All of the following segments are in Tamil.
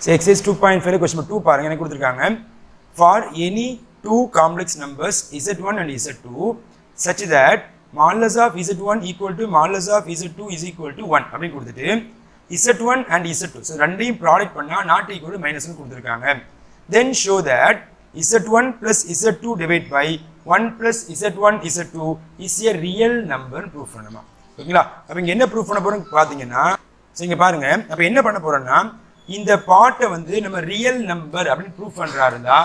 So exercise 2.5 question number 2 பாருங்க எனக்கு கொடுத்திருக்காங்க. For any two complex numbers z1 and z2 such that modulus of z1 equal to modulus of z2 is equal to 1 அப்படி கொடுத்துட்டு z1 and z2 so ரெண்டையும் ப்ராடக்ட் பண்ணா not equal to minus னு கொடுத்திருக்காங்க. Then show that z1 plus z2 divided by 1 plus z1 z2 is a real number proof பண்ணணுமா. ஓகேங்களா? அப்ப இங்க என்ன ப்ரூஃப் பண்ண போறோம் பாத்தீங்கன்னா இங்க பாருங்க. அப்ப என்ன பண்ண போறோம்னா இந்த பார்ட்டை வந்து நம்ம ரியல் நம்பர் அப்படின்னு ப்ரூஃப் பண்றா இருந்தா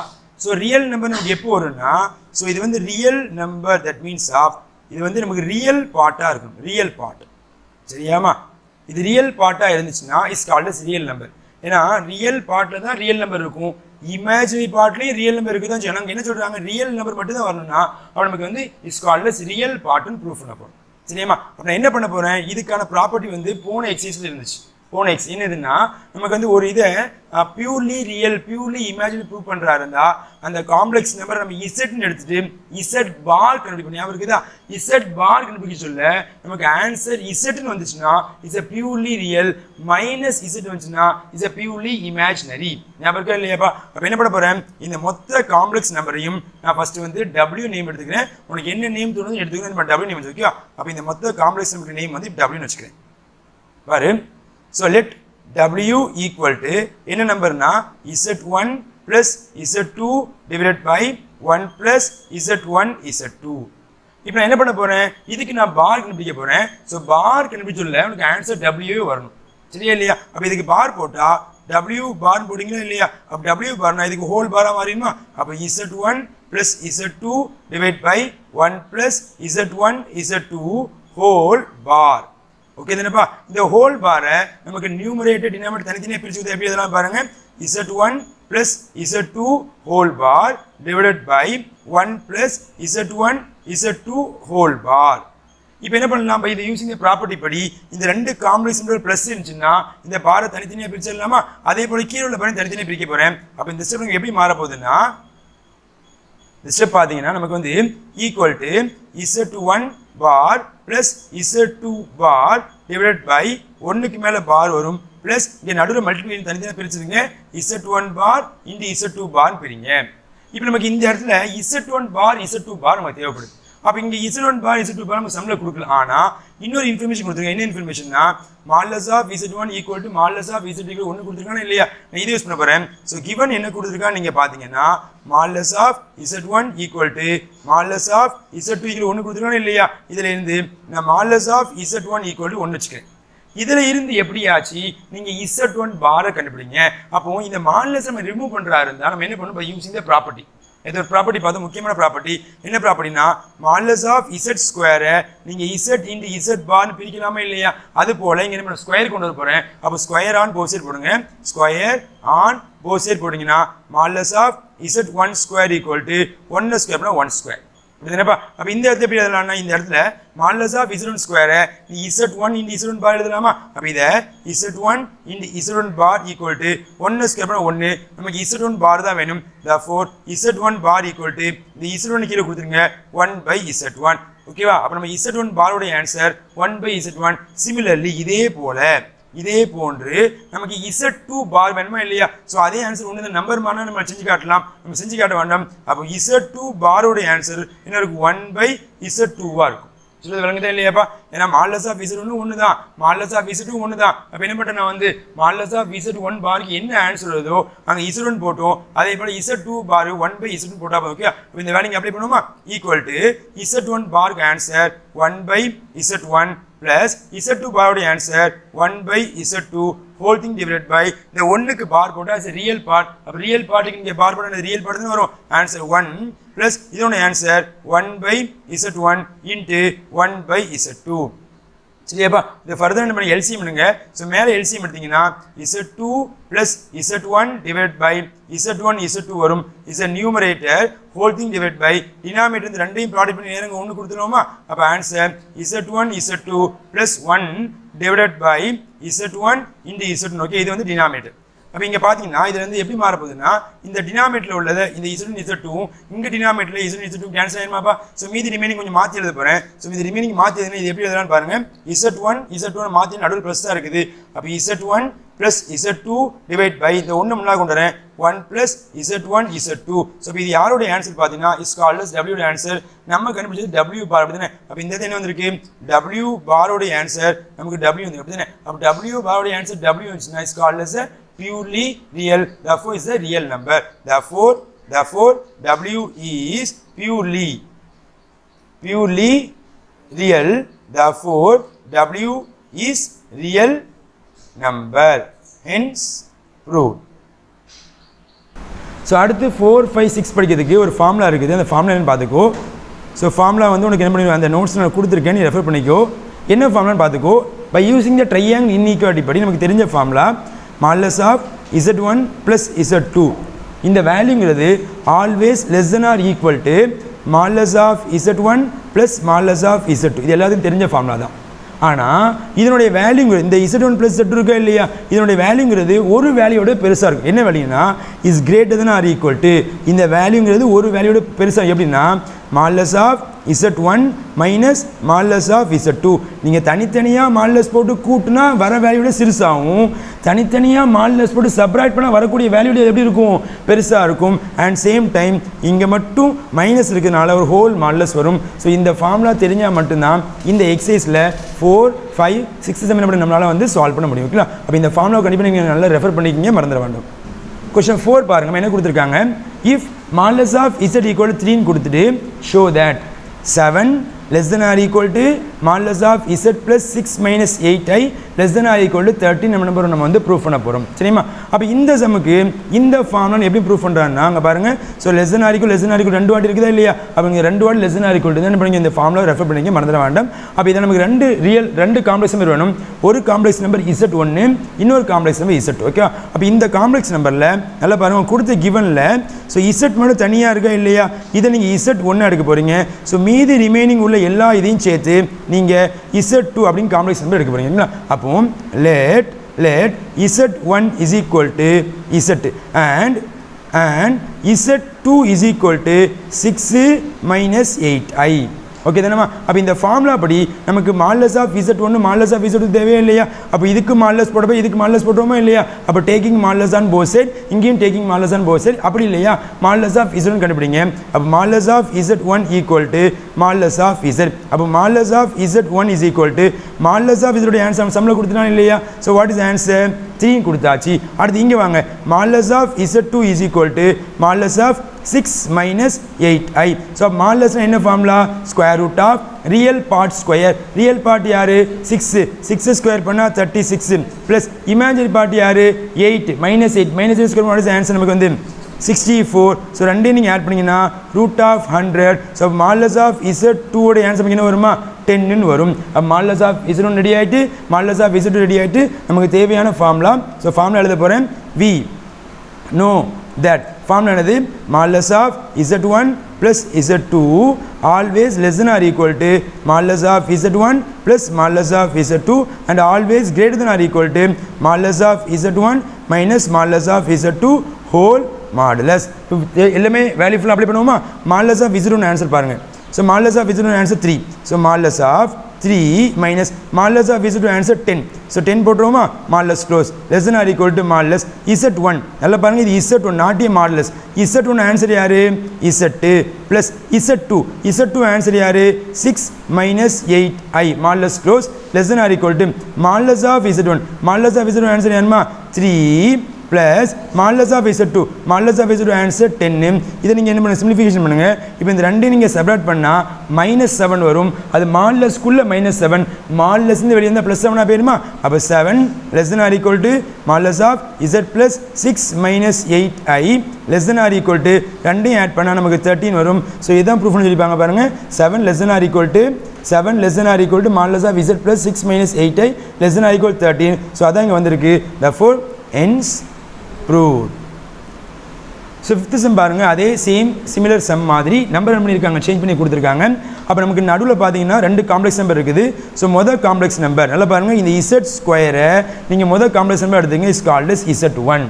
ஸோ ரியல் நம்பர் நமக்கு எப்போ வரும்னா ஸோ இது வந்து real number that means of இது வந்து நமக்கு ரியல் பார்ட்டா இருக்கும். ரியல் பார்ட் சரியாமா? இது ரியல் பார்ட்டா இருந்துச்சுன்னா is called as real number. ஏன்னா ரியல் பார்ட்ல தான் ரியல் நம்பர் இருக்கும். இமேஜினரி பார்ட்லயும் ரியல் நம்பர் இருக்கு தான் சொன்னாங்க. என்ன சொல்றாங்க? ரியல் நம்பர் மட்டும் தான் வரணும்னா அப்ப நமக்கு வந்து இஸ் கால்ட் அஸ் ரியல் பார்ட்னு ப்ரூஃப் பண்ண போறோம். சரியாமா? அப்ப நான் என்ன பண்ண போறேன்? இதுக்கான ப்ராப்பர்ட்டி வந்து போன எக்ஸசைஸ்ல இருந்துச்சு. போன எக்ஸ் என்னதுன்னா நமக்கு வந்து ஒரு இதை purely real purely imaginary prove பண்றா இருந்தா அந்த காம்ப்ளெக்ஸ் நம்பர் நம்ம இசட்னு எடுத்துட்டு இசட் பார் கண்டுபிடிப்போம். ஞாபகம் இருக்குதா? இசட் பார் கண்டுபிடிக்க சொல்ல நமக்கு ஆன்சர் இசட்னு வந்துச்சுன்னா is a purely real minus Z வந்துச்சுன்னா இஸ் a பியூர்லி இமேஜினரி. ஞாபகம் இருக்கா இல்லையாப்பா? அப்ப என்ன பண்ண போறேன்? இந்த மொத்த காம்ப்ளெக்ஸ் நம்பரையும் நான் ஃபர்ஸ்ட் வந்து W நேம் எடுத்துக்கிறேன். உனக்கு என்ன நேம் தோணுது எடுத்துக்கிறேன். நம்ம W நேம் வச்சுக்கோ. அப்ப இந்த மொத்த காம்ப்ளெக்ஸ் நம்பர் நேம் வந்து W னு வச்சுக்கிறேன். பாரு. So let W equal to என்ன நம்பர்னா Z1 plus Z2 divided by 1 plus Z1 Z2. இப்போ நான் என்ன பண்ண போறேன்? இதுக்கு நான் பார் கண்டுபிடிக்க போறேன். ஸோ பார் கண்டுபிடிச்சுள்ள உனக்கு ஆன்சர் W வரணும். சரியா இல்லையா? அப்ப இதுக்கு பார் போட்டா W பார் போட்டீங்களா இல்லையா? அப்ப W பார்னா இதுக்கு ஹோல் பாரா மாறிடுமா? அப்ப Z1 plus Z2 divided by 1 plus Z1 Z2 whole bar. Okay தானேப்பா? இந்த ஹோல் பாரை நமக்கு நியூமரேட்டர் டினாமினேட்டர் தனித்தனியாக பிரிச்சுக்கிறது எப்படி இதெல்லாம் பாருங்க. Z1 plus Z2 whole bar divided by 1 plus Z1 Z2 whole bar. இப்போ என்ன பண்ணலாம்? இது யூசிங் தி ப்ராப்பர்ட்டி படி இந்த ரெண்டு காம்ப்ளெக்ஸ் நம்பர் பிளஸ் இருந்துச்சுன்னா இந்த பாரை தனித்தனியாக பிரிச்சிடலாமா? அதே போல கீழே உள்ள பாரை தனித்தனியாக பிரிக்க போறேன். அப்போ இந்த ஸ்டெப் எப்படி மாற போகுதுன்னா இந்த ஸ்டெப் பார்த்தீங்கன்னா நமக்கு வந்து equal to Z1 bar plus Z2 bar divided by 1க்கு மேல பார் வரும் plus இங்க நடுவுல மல்டிப்ளை தனித்தனியா பிரிச்சுடுங்க. Z1 bar into Z2 bar பிரிங்க. இப்போ நமக்கு இந்த இடத்துல Z1 bar Z2 bar நமக்கு தேவைப்படுது. அப்ப இங்க Z1 bar Z2 bar நம்ம சம்ல கொடுக்கலாம். ஆனா இன்னொரு இன்ஃபர்மேஷன் கொடுத்துருங்க. என்ன இன்ஃபர்மேஷன்னா modulus of Z1 equal to modulus of Z2 equal 1 கொடுத்துருக்கானே இல்லையா? நான் இதை யூஸ் பண்ண போறேன். ஸோ கிவன் என்ன கொடுத்துருக்கான்னு நீங்க பாத்தீங்கன்னா modulus of Z1 equal to modulus of Z2 equal 1 கொடுத்துருக்கானே இல்லையா? இதுல இருந்து நான் modulus of Z1 equal to 1 வச்சுக்கிறேன். இதுல இருந்து எப்படி ஆச்சு? நீங்க Z1 பாரை கண்டுபிடிங்க. அப்போ இந்த மாடுலஸ் நம்ம ரிமூவ் பண்றா இருந்தா நம்ம என்ன பண்ணணும்? Using the property. இது ஒரு ப்ராப்பர்ட்டி பார்த்தா முக்கியமான ப்ராப்பர்ட்டி. என்ன ப்ராப்பர்ட்டினா மாடுலஸ் ஆஃப் Z ஸ்கொயரை நீங்க Z into Z பார்னு பிரிக்கலாமா இல்லையா? அது போல இங்க நம்ம ஸ்கொயர் கொண்டு வர போறேன். அப்போ ஸ்கொயர் ஆன் போத் சைடு போடுங்க. ஸ்கொயர் ஆன் போத் சைடு போட்டீங்கன்னா modulus of Z1 square equal to 1 ஸ்கொயர்னா 1 ஸ்கொயர். புரியுதுனப்பா? அப்ப இந்த இடத்துல எப்படி எழுதலாம்னா இந்த இடத்துல மாடுலஸ் ஆஃப் Z1 ஸ்கொயரை நீ Z1 into Z1 பார் எழுதலாமா? அப்ப இத Z1 into Z1 bar equal to 1 ஸ்கொயர்னா 1. நமக்கு Z1 பார் தான் வேணும். therefore Z1 bar equal to இந்த Z1 கீழ கொடுத்துருங்க 1 by Z1. ஓகேவா? அப்ப நம்ம Z1 பாரோட answer 1 by Z1. Similarly இதே போன்று நமக்கு Z2 பார் வேணுமா இல்லையா? சோ அதே ஆன்சர் ஒண்ணு இந்த நம்பர் மானா நம்ம செஞ்சு காட்டலாம். நம்ம செஞ்சு காட்ட வேண்டாம். அப்ப Z2 பாரோட ஆன்சர் என்ன இருக்கும்? 1 by Z2 வா இருக்கும். சொல்றது விளங்குதா இல்லையாப்பா? ஏன்னா மாடுலஸ் ஆஃப் Z1 ஒண்ணுதான், மாடுலஸ் ஆஃப் Z2 ஒண்ணுதான். அப்ப என்ன பண்றேன்? நான் வந்து மாடுலஸ் ஆஃப் Z1 பாருக்கு என்ன ஆன்சர் வருதோ அங்க Z1 போட்டோம். அதே போல Z2 பார் 1 by Z2 போட்டா ஓகே. அப்ப இந்த வேல்யூ அப்ளை பண்ணுவோமா? ஈக்குவல் டு Z1 பாருக்கு answer 1 by Z1 plus Z2 பாரோட answer 1 by Z2 whole thing divided by இந்த 1க்கு பார் போட்டா as a real part. அப்ப real பார்ட்டுக்கு இங்க பார் போட்டா ரியல் பார்ட் தான் வரும். ஆன்சர் 1 plus இதோட answer 1 by Z1 into 1 by Z2. சரியாப்பா? இது ஃபர்தர் நம்ம LCM பண்ணுங்க. சோ மேல LCM எடுத்தீங்கன்னா Z2 plus Z1 divided by Z1 Z2 வரும். is a numerator whole thing divided by denominator இந்த ரெண்டையும் ப்ராடக்ட் பண்ணி நேரங்க 1 கொடுத்துறோமா? அப்ப answer Z1 Z2 plus 1 divided by Z1 into Z2. Okay, இது வந்து denominator. அப்போ இங்கே பார்த்தீங்கன்னா இதுல இருந்து எப்படி மாற போகுதுன்னா இந்த டினாமேட்டில் உள்ளதை இந்த Z1 Z2 இங்கே டினாமேட்டில் Z1 Z2 கேன்சல் ஆயிருமாப்பா. ஸோ மீதி ரிமைனிங் கொஞ்சம் மாற்றி எழுத போகிறேன். ஸோ மீதி ரிமைனிங் மாற்றி எழுதுனா இது எப்படி எழுதலாம்னு பாருங்க. Z1 மாற்றி நடுவில் ப்ளஸ் தான் இருக்குது. அப்போ Z1 plus Z2 divide by இந்த ஒன்று முன்னாடி கொண்டு வரேன் 1 plus Z1 Z2. ஸோ இது யாரோட ஆன்சர் பார்த்தீங்கன்னா is called as W answer. நம்ம கண்டுபிடிச்சது W பார் அப்படி தானே. அப்போ இந்த என்ன வந்திருக்கு W பாரோட ஆன்சர் நமக்கு W வந்து அப்படி தானே. அப்போ W பாரோட ஆன்சர் W வந்துச்சுன்னா is called as purely real, therefore is a real number. Therefore W is purely real, therefore W is real number, hence proved. So அடுத்து 4, 5, 6 படிக்கிறதுக்கு ஒரு ஃபார்முலா இருக்குது. அந்த ஃபார்முலா என்னன்னு பார்த்துக்கோ. ஸோ ஃபார்முலா வந்து உனக்கு என்ன பண்ணி அந்த நோட்ஸ் நான் கொடுத்துருக்கேன், நீ ரெஃபர் பண்ணிக்கோ. என்ன ஃபார்முலான்னு பார்த்துக்கோ. By using the triangle inequality படி நமக்கு தெரிஞ்ச formula modulus of Z1 plus Z2. இந்த வேல்யூங்கிறது always less than or equal to modulus of Z1 plus modulus of Z2. இது எல்லாத்துக்கும் தெரிஞ்ச ஃபார்முலா தான். ஆனால் இதனுடைய வேல்யூங்கிறது இந்த Z1 ப்ளஸ் Z2 இருக்கா இல்லையா, இதனுடைய வேல்யூங்கிறது ஒரு வேல்யூவோட பெருசாக இருக்கும். என்ன வேல்யூனா is greater than or equal to, இந்த வேல்யூங்கிறது ஒரு வேல்யூவோட பெருசாக எப்படின்னா modulus of Z1 minus modulus of Z2. நீங்கள் தனித்தனியாக மாடுலஸ் போட்டு கூட்டினா வர வேல்யூட சிறுசாகும், தனித்தனியாக மாடுலஸ் போட்டு சப்ராக்ட் பண்ணால் வரக்கூடிய வேல்யூட எப்படி இருக்கும் பெருசாக இருக்கும். அண்ட் சேம் டைம் இங்கே மட்டும் மைனஸ் இருக்கிறதுனால ஒரு ஹோல் மாடுலஸ் வரும். ஸோ இந்த ஃபார்முலா தெரிஞ்சால் மட்டும்தான் இந்த எக்ஸசைஸில் 4, 5, 6, 7 அப்படி நம்மளால் வந்து சால்வ் பண்ண முடியும். ஓகேங்களா. அப்போ இந்த ஃபார்முலா கண்டிப்பாக நீங்கள் நல்லா ரெஃபர் பண்ணிக்கிங்க, மறந்துட வேண்டும். கொஸ்டின் 4 பாருங்கள் என்ன கொடுத்துருக்காங்க. If modulus of Z equal 3 கொடுத்துட்டு show that 7 less than or equal to modulus of Z plus 6 minus 8i less than or equal to 13 நம்ம வந்து ப்ரூஃப் பண்ண போகிறோம். சரிமா. அப்போ இந்த சம்முக்கு இந்த ஃபார்முலா எப்படி ப்ரூஃப் பண்ணுறாங்கன்னா அங்கே பாருங்கள். So less than or equal ரெண்டு வாட்டி இருக்குதா இல்லையா. அப்போ இங்கே ரெண்டு வாட்டி less than or equal என்ன பண்ணுங்க இந்த ஃபார்முலா ரெஃபர் பண்ணிங்க, மறந்துட வேண்டாம். அப்போ இதை நமக்கு ரெண்டு காம்ப்ளெக்ஸ் நம்பர் வேணும். ஒரு காம்ப்ளெக்ஸ் நம்பர் Z1, இன்னொரு காம்ப்ளெக்ஸ் நம்பர் Z2. ஓகே. அப்போ இந்த காம்ப்ளெக்ஸ் நம்பரில் நல்லா பாருங்கள் கொடுத்த கிவனில் ஸோ Z மட்டும் தனியாக இருக்கா இல்லையா, இதை நீங்கள் Z1 எடுக்க போகிறீங்க. ஸோ மீதி ரிமைனிங் உள்ள எல்லா இதையும் சேர்த்து நீங்கள் Z2 அப்படின்னு காம்ப்ளெக்ஸ் நம்பர் எடுக்க போகிறீங்களா. அப்போ let Z1 is equal to Z and Z2 is equal to 6 minus 8i. Okay தானேமா. அப்போ இந்த ஃபார்முலா படி நமக்கு modulus of Z1 modulus of Z2 தேவையே இல்லையா. அப்போ இதுக்கு மாடுலஸ் போட்டப்போ இதுக்கு மாடுலஸ் போட்டோமா இல்லையா. அப்போ taking modulus on both side, இங்கேயும் taking modulus on both side அப்படி இல்லையா. மாடுலஸ் ஆஃப் Z1 கண்டுபிடிங்க. அப்போ modulus of Z1 equal to modulus of Z. அப்போ modulus of Z1 is equal to modulus of Z answer சம்மில் கொடுத்துட்டான் இல்லையா. ஸோ வாட் இஸ் ஆன்சர் 3 கொடுத்தாச்சு. அடுத்து இங்கே வாங்க. Modulus of Z2 is equal to modulus of 6 minus 8i. So மாடுலஸ்னா என்ன formula square root of real part square. Real part யார் 6 ஸ்கொயர் பண்ணால் 36 ப்ளஸ் இமேஜினரி பார்ட் யார் 8 minus 8 ஸ்கொயர் பண்ணால் ஆன்சர் நமக்கு வந்து 64. ஸோ ரெண்டையும் நீங்கள் ஆட் பண்ணிங்கன்னா root of 100. So modulus of Z2 ஓட ஆன்சர் என்ன வருமா 10 வரும். அப்போ மாடுலஸ் ஆஃப் Z1 ரெடி ஆகிட்டு மாடுலஸ் ஆஃப் Z2 ரெடி ஆகிட்டு நமக்கு தேவையான ஃபார்முலா. ஸோ ஃபார்முலா எழுத போகிறேன். வி நோ that ஃபார்முலா என்னது modulus of Z1 plus Z2 always less than or equal to modulus of Z1 plus modulus of Z2 and always greater than or equal to modulus of Z1 minus modulus of Z2 whole modulus. எல்லாமே வேல்யூ ஃபுல்லாக அப்ளை பண்ணுவோமா. மாடுலஸ் ஆஃப் Z1 ஆன்சர் பாருங்கள். So modulus of Z1 answer 3. So modulus of 3 minus modulus of Z2 answer 10. So 10 போட்டுருவோமா. modulus close less than or equal to modulus Z1. நல்லா பாருங்க இது Z1 not a modulus. Z1 answer யாரு Z2 plus Z2 ஆன்சர் யாரு 6 minus 8i modulus close less than or equal to modulus of Z1. modulus of Z1 answer என்னமா 3 plus modulus of Z2 answer 10. இதை நீங்கள் என்ன பண்ண சிம்பிளிஃபிகேஷன் பண்ணுங்கள். இப்போ இந்த ரெண்டையும் நீங்கள் செப்பரேட் பண்ணால் -7 வரும். அது மாடுலஸ்க்குள்ளே -7 மாடுலஸ்லேருந்து வெளியே இருந்தால் +7 போயிருமா. அப்போ 7 less than or equal to modulus of Z plus 6 minus 8i less than or equal to ரெண்டையும் ஆட் பண்ணால் நமக்கு 13 வரும். ஸோ இதான் ப்ரூஃப்னு சொல்லிப்பாங்க பாருங்கள். 7 less than or equal to modulus of Z plus 6 minus 8i less than or equal to 13. So அதான் இங்கே வந்திருக்கு. therefore hence proved. ஸோ 5th சம் பாருங்கள். அதே சிமிலர் சம் மாதிரி நம்பர் என்ன பண்ணியிருக்காங்க சேஞ்ச் பண்ணி கொடுத்துருக்காங்க. அப்போ நமக்கு நடுவில் பார்த்தீங்கன்னா 2 காம்ப்ளெக்ஸ் நம்பர் இருக்குது. ஸோ மொதல் காம்ப்ளெக்ஸ் நம்பர் நல்லா பாருங்கள். இந்த Z ஸ்கொயரை நீங்கள் மொதல் காம்ப்ளெக்ஸ் நம்பர் எடுத்துங்க is called as Z1.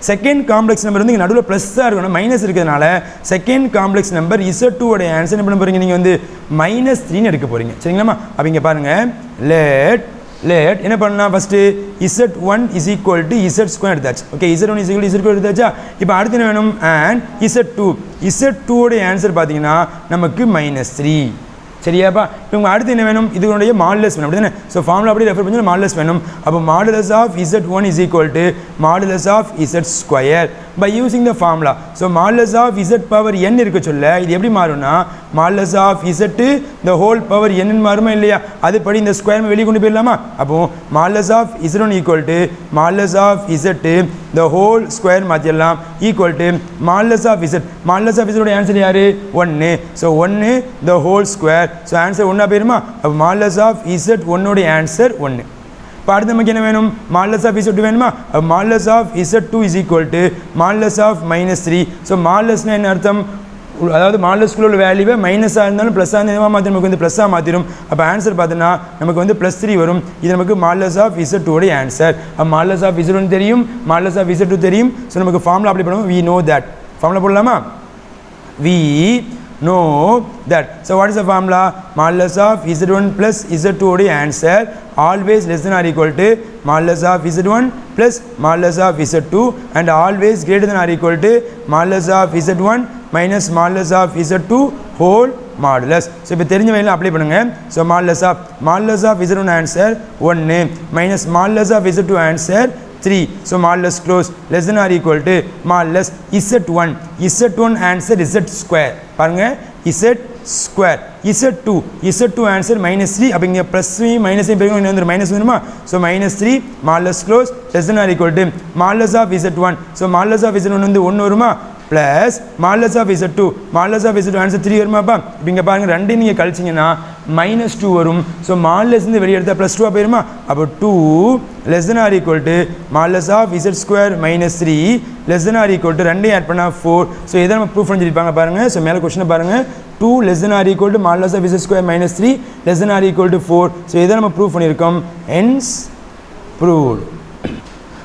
Second complex number வந்து இங்கே நடுவில் ப்ளஸ்ஸாக இருக்கணும், மைனஸ் இருக்கிறதுனால செகண்ட் காம்ப்ளெக்ஸ் நம்பர் Z2 உடைய ஆன்சர் என்ன பண்ண போகிறீங்க, நீங்கள் வந்து -3 எடுக்க போகிறீங்க. சரிங்களாம்மா? அப்போ இங்கே பாருங்கள், let என்ன பண்ணலாம், first Z1 is equal to Z2 எடுத்தாச்சு. Okay, Z1 is equal to Z2 எடுத்தாச்சா? இப்போ அடுத்து என்ன வேணும், அண்ட் Z2 உடைய ஆன்சர் பார்த்தீங்கன்னா நமக்கு -3. சரியாப்பா? இப்போ உங்கள் அடுத்து என்ன வேணும், இதனுடைய மாடுலஸ் வேணும், அப்படி தானே? ஸோ ஃபார்முலா அப்படி ரெஃபர் பண்ணி மாடுலஸ் வேணும். அப்போ modulus of Z1 is equal to modulus of Z2 by using the formula. So modulus of Z power n இருக்க சொல்ல இது எப்படி மாறும்னா modulus of Z the whole power n மாறுமா இல்லையா? அதுபடி இந்த ஸ்கொயர் வெளியே கொண்டு போயிடலாமா? அப்போ modulus of Z1 equal to modulus of Z the whole square மாற்றிடலாம் equal to modulus of Z. Modulus of Z answer யார், 1. ஸோ 1 the whole ஸ்கொயர். ஸோ ஆன்சர் 1 போயிருமா? அப்போ மாடுலஸ் ஆஃப் Z1 உடைய ஆன்சர் 1. இப்போ அடுத்து நமக்கு என்ன வேணும், மாடுலஸ் ஆஃப் Z2 வேணுமா? அப்போ modulus of Z2 is equal to modulus of -3. So மாடுலஸ்னால் என்ன அர்த்தம், அதாவது மாடுலஸ்குள்ள உள்ள வேல்யூவை மைனஸாக இருந்தாலும் ப்ளஸ்ஸாக இருந்தால் மாற்றி நமக்கு வந்து ப்ளஸ்ஸாக மாற்றிடும். அப்போ ஆன்சர் பார்த்தோன்னா நமக்கு வந்து +3 வரும். இது நமக்கு மாடுலஸ் ஆஃப் Z2 உடைய ஆன்சர். அப்போ மாடுலஸ் ஆஃப் Z1 தெரியும், மாடுலஸ் ஆஃப் Z2 தெரியும். ஸோ நமக்கு ஃபார்முலா அப்ளை பண்ணுவோம், we know that. ஃபார்முலா போடலாமா? we know that. So what is the formula? Modulus of Z1 plus Z2 உடைய answer always less than or equal to modulus of Z1 plus modulus of Z2 and always greater than or equal to modulus of Z1 minus modulus of Z2 whole modulus. So இப்போ தெரிஞ்ச வகையில் அப்ளை பண்ணுங்க. So modulus of Z1 answer 1 minus modulus of Z2 answer 3. So modulus close less than or equal to modulus Z1 answer Z square. பாருங்க Z square. Z2 answer -3. அப்போ இங்கே +3 -3 பெருங்க இன்னும் வந்து மைனஸ் வருமா? So -3 modulus close less than or equal to modulus of Z1. So modulus of Z1 வந்து 1 வருமா? Plus modulus of Z2 answer 3 வருமாப்பா? இப்போ இங்கே பாருங்கள், ரெண்டையும் நீங்கள் கழிச்சிங்கன்னா -2 வரும். ஸோ மாடுலஸ்லேருந்து வெளியே எடுத்தால் +2 போயிருமா? அப்போ 2 less than or equal to modulus of Z2 -3 less than or equal to ரெண்டையும் ஆட் பண்ணால் 4. ஸோ இதை நம்ம ப்ரூஃப் பண்ணியிருப்பாங்க பாருங்கள். ஸோ மேலே கொஸ்டினை பாருங்கள், 2 less than or equal to modulus of Z2 -3 less than or equal to 4. So இதை நம்ம ப்ரூஃப் பண்ணியிருக்கோம், hence proved.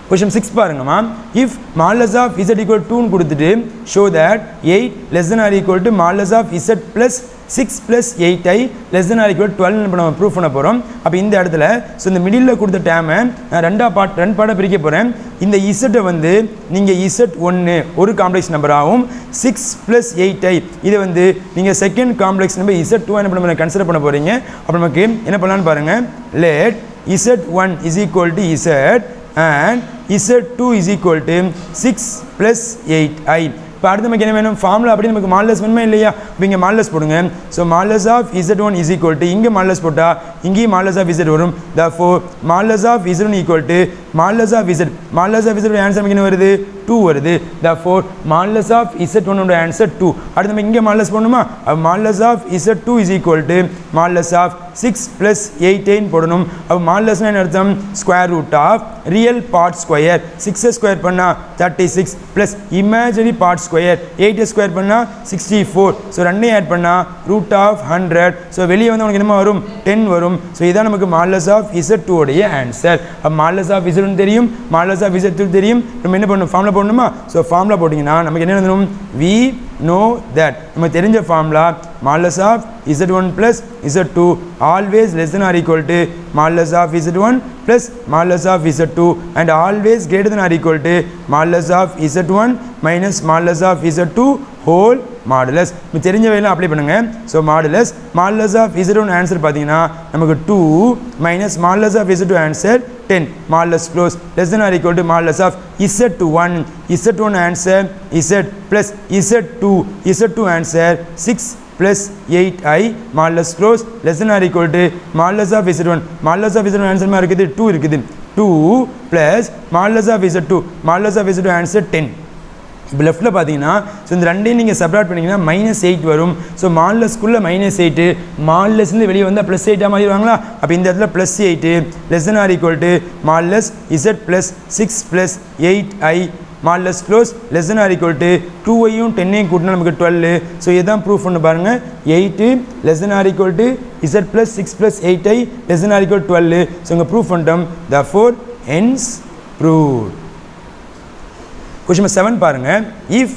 Question 6 பாருங்கம்மா, if modulus of Z equal to 2 கொடுத்துட்டு show that 8 less than or equal to modulus of Z plus 6 plus 8i less than or equal to 12 நம்ம ப்ரூஃப் பண்ண போகிறோம். அப்போ இந்த இடத்துல ஸோ இந்த மிடில் கொடுத்த டேமை நான் ரெண்டு பாட்டாக பிரிக்க போகிறேன். இந்த Z வந்து நீங்கள் Z1 ஒரு காம்ப்ளெக்ஸ் நம்பராகவும் 6 plus 8i இதை வந்து நீங்கள் செகண்ட் காம்ப்ளெக்ஸ் நம்பர் Z2 என்ன பண்ண கன்சிடர் பண்ண போகிறீங்க. அப்போ நமக்கு என்ன பண்ணலான்னு பாருங்கள், let Z1 is equal to Z and Z2 is equal to 6 plus 8i. இப்போ அடுத்து நமக்கு என்ன வேணும், ஃபார்முலா அப்படி நமக்கு மாடுலஸ் வேணுமா இல்லையா? இப்போ இங்கே மாடுலஸ் போடுங்க. So modulus of Z1 is equal to இங்கே மாடுலஸ் போட்டால் இங்கேயும் மாடுலஸ் ஆஃப் Z வரும். therefore modulus of Z1 equal to modulus of Z answer நமக்கு என்ன வருது, 2 வருது. therefore மாடுலஸ் ஆஃப் Z1 உடைய ஆன்சர் 2. அடுத்து நம்ம இங்கே மாடுலஸ் போடணுமா? அப்போ modulus of Z2 is equal to modulus of 6 plus 8 போடணும். அப்போ மாடுலஸ்னா என்ன அர்த்தம், square root of real part square. 6 square பண்ணால் 36 plus imaginary part square 8 square பண்ணால் 64. ஸோ ரெண்டையும் ஆட் பண்ணால் ரூட் ஆஃப் 100. ஸோ வெளியே வந்து உனக்கு என்ன வரும், 10 வரும். ஸோ இதான் நமக்கு மாடுலஸ் ஆஃப் Z2 உடைய ஆன்சர். அப்போ மாடுலஸ் ஆஃப் Z1 தெரியும், மாடுலஸ் ஆஃப் Z2 தெரியும். நம்ம என்ன பண்ணணும், ஃபார்முலா போடணுமா? ஸோ ஃபார்முலா போட்டிங்கன்னா நமக்கு என்ன எழுதணும், we know that. நமக்கு தெரிஞ்ச formula modulus of Z1 plus Z2 always less than or equal to modulus of Z1 plus modulus of Z2 and always greater than or equal to modulus of Z1 minus modulus of Z2 whole modulus. நம்ம தெரிஞ்ச வகையில் அப்ளை பண்ணுங்க. So modulus of Z1 answer பார்த்தீங்கன்னா நமக்கு 2 minus modulus of Z2 answer 10. Modulus close less than or equal to modulus of Z1 answer Z plus Z2 answer 6 plus 8i modulus close less than or equal to modulus of Z1. modulus of Z1 answer மாதிரி இருக்குது, 2 இருக்குது. 2 plus modulus of Z2 answer 10. இப்போ லெஃப்ட்டில் பார்த்தீங்கன்னா ஸோ இந்த ரெண்டையும் நீங்கள் செப்பரேட் பண்ணிங்கன்னா -8 வரும். ஸோ மாடுலஸ்க்குள்ளே -8 மாடுலஸ்லேருந்து வெளியே வந்தால் +8 மாறிடுவாங்களா? அப்போ இந்த இடத்துல +8 less than or equal to modulus Z plus 6 plus 8i modulus close less than or equal to 2ஐயும் 10ஐயும் கூட்டினா நமக்கு 12. ஸோ இதுதான் ப்ரூஃப் பண்ண பாருங்கள், 8 less than or equal to Z plus 6 plus 8i less than or equal to 12. So இங்கே ப்ரூஃப் பண்ணிட்டோம். therefore hence proved. Question 7 பாருங்க. If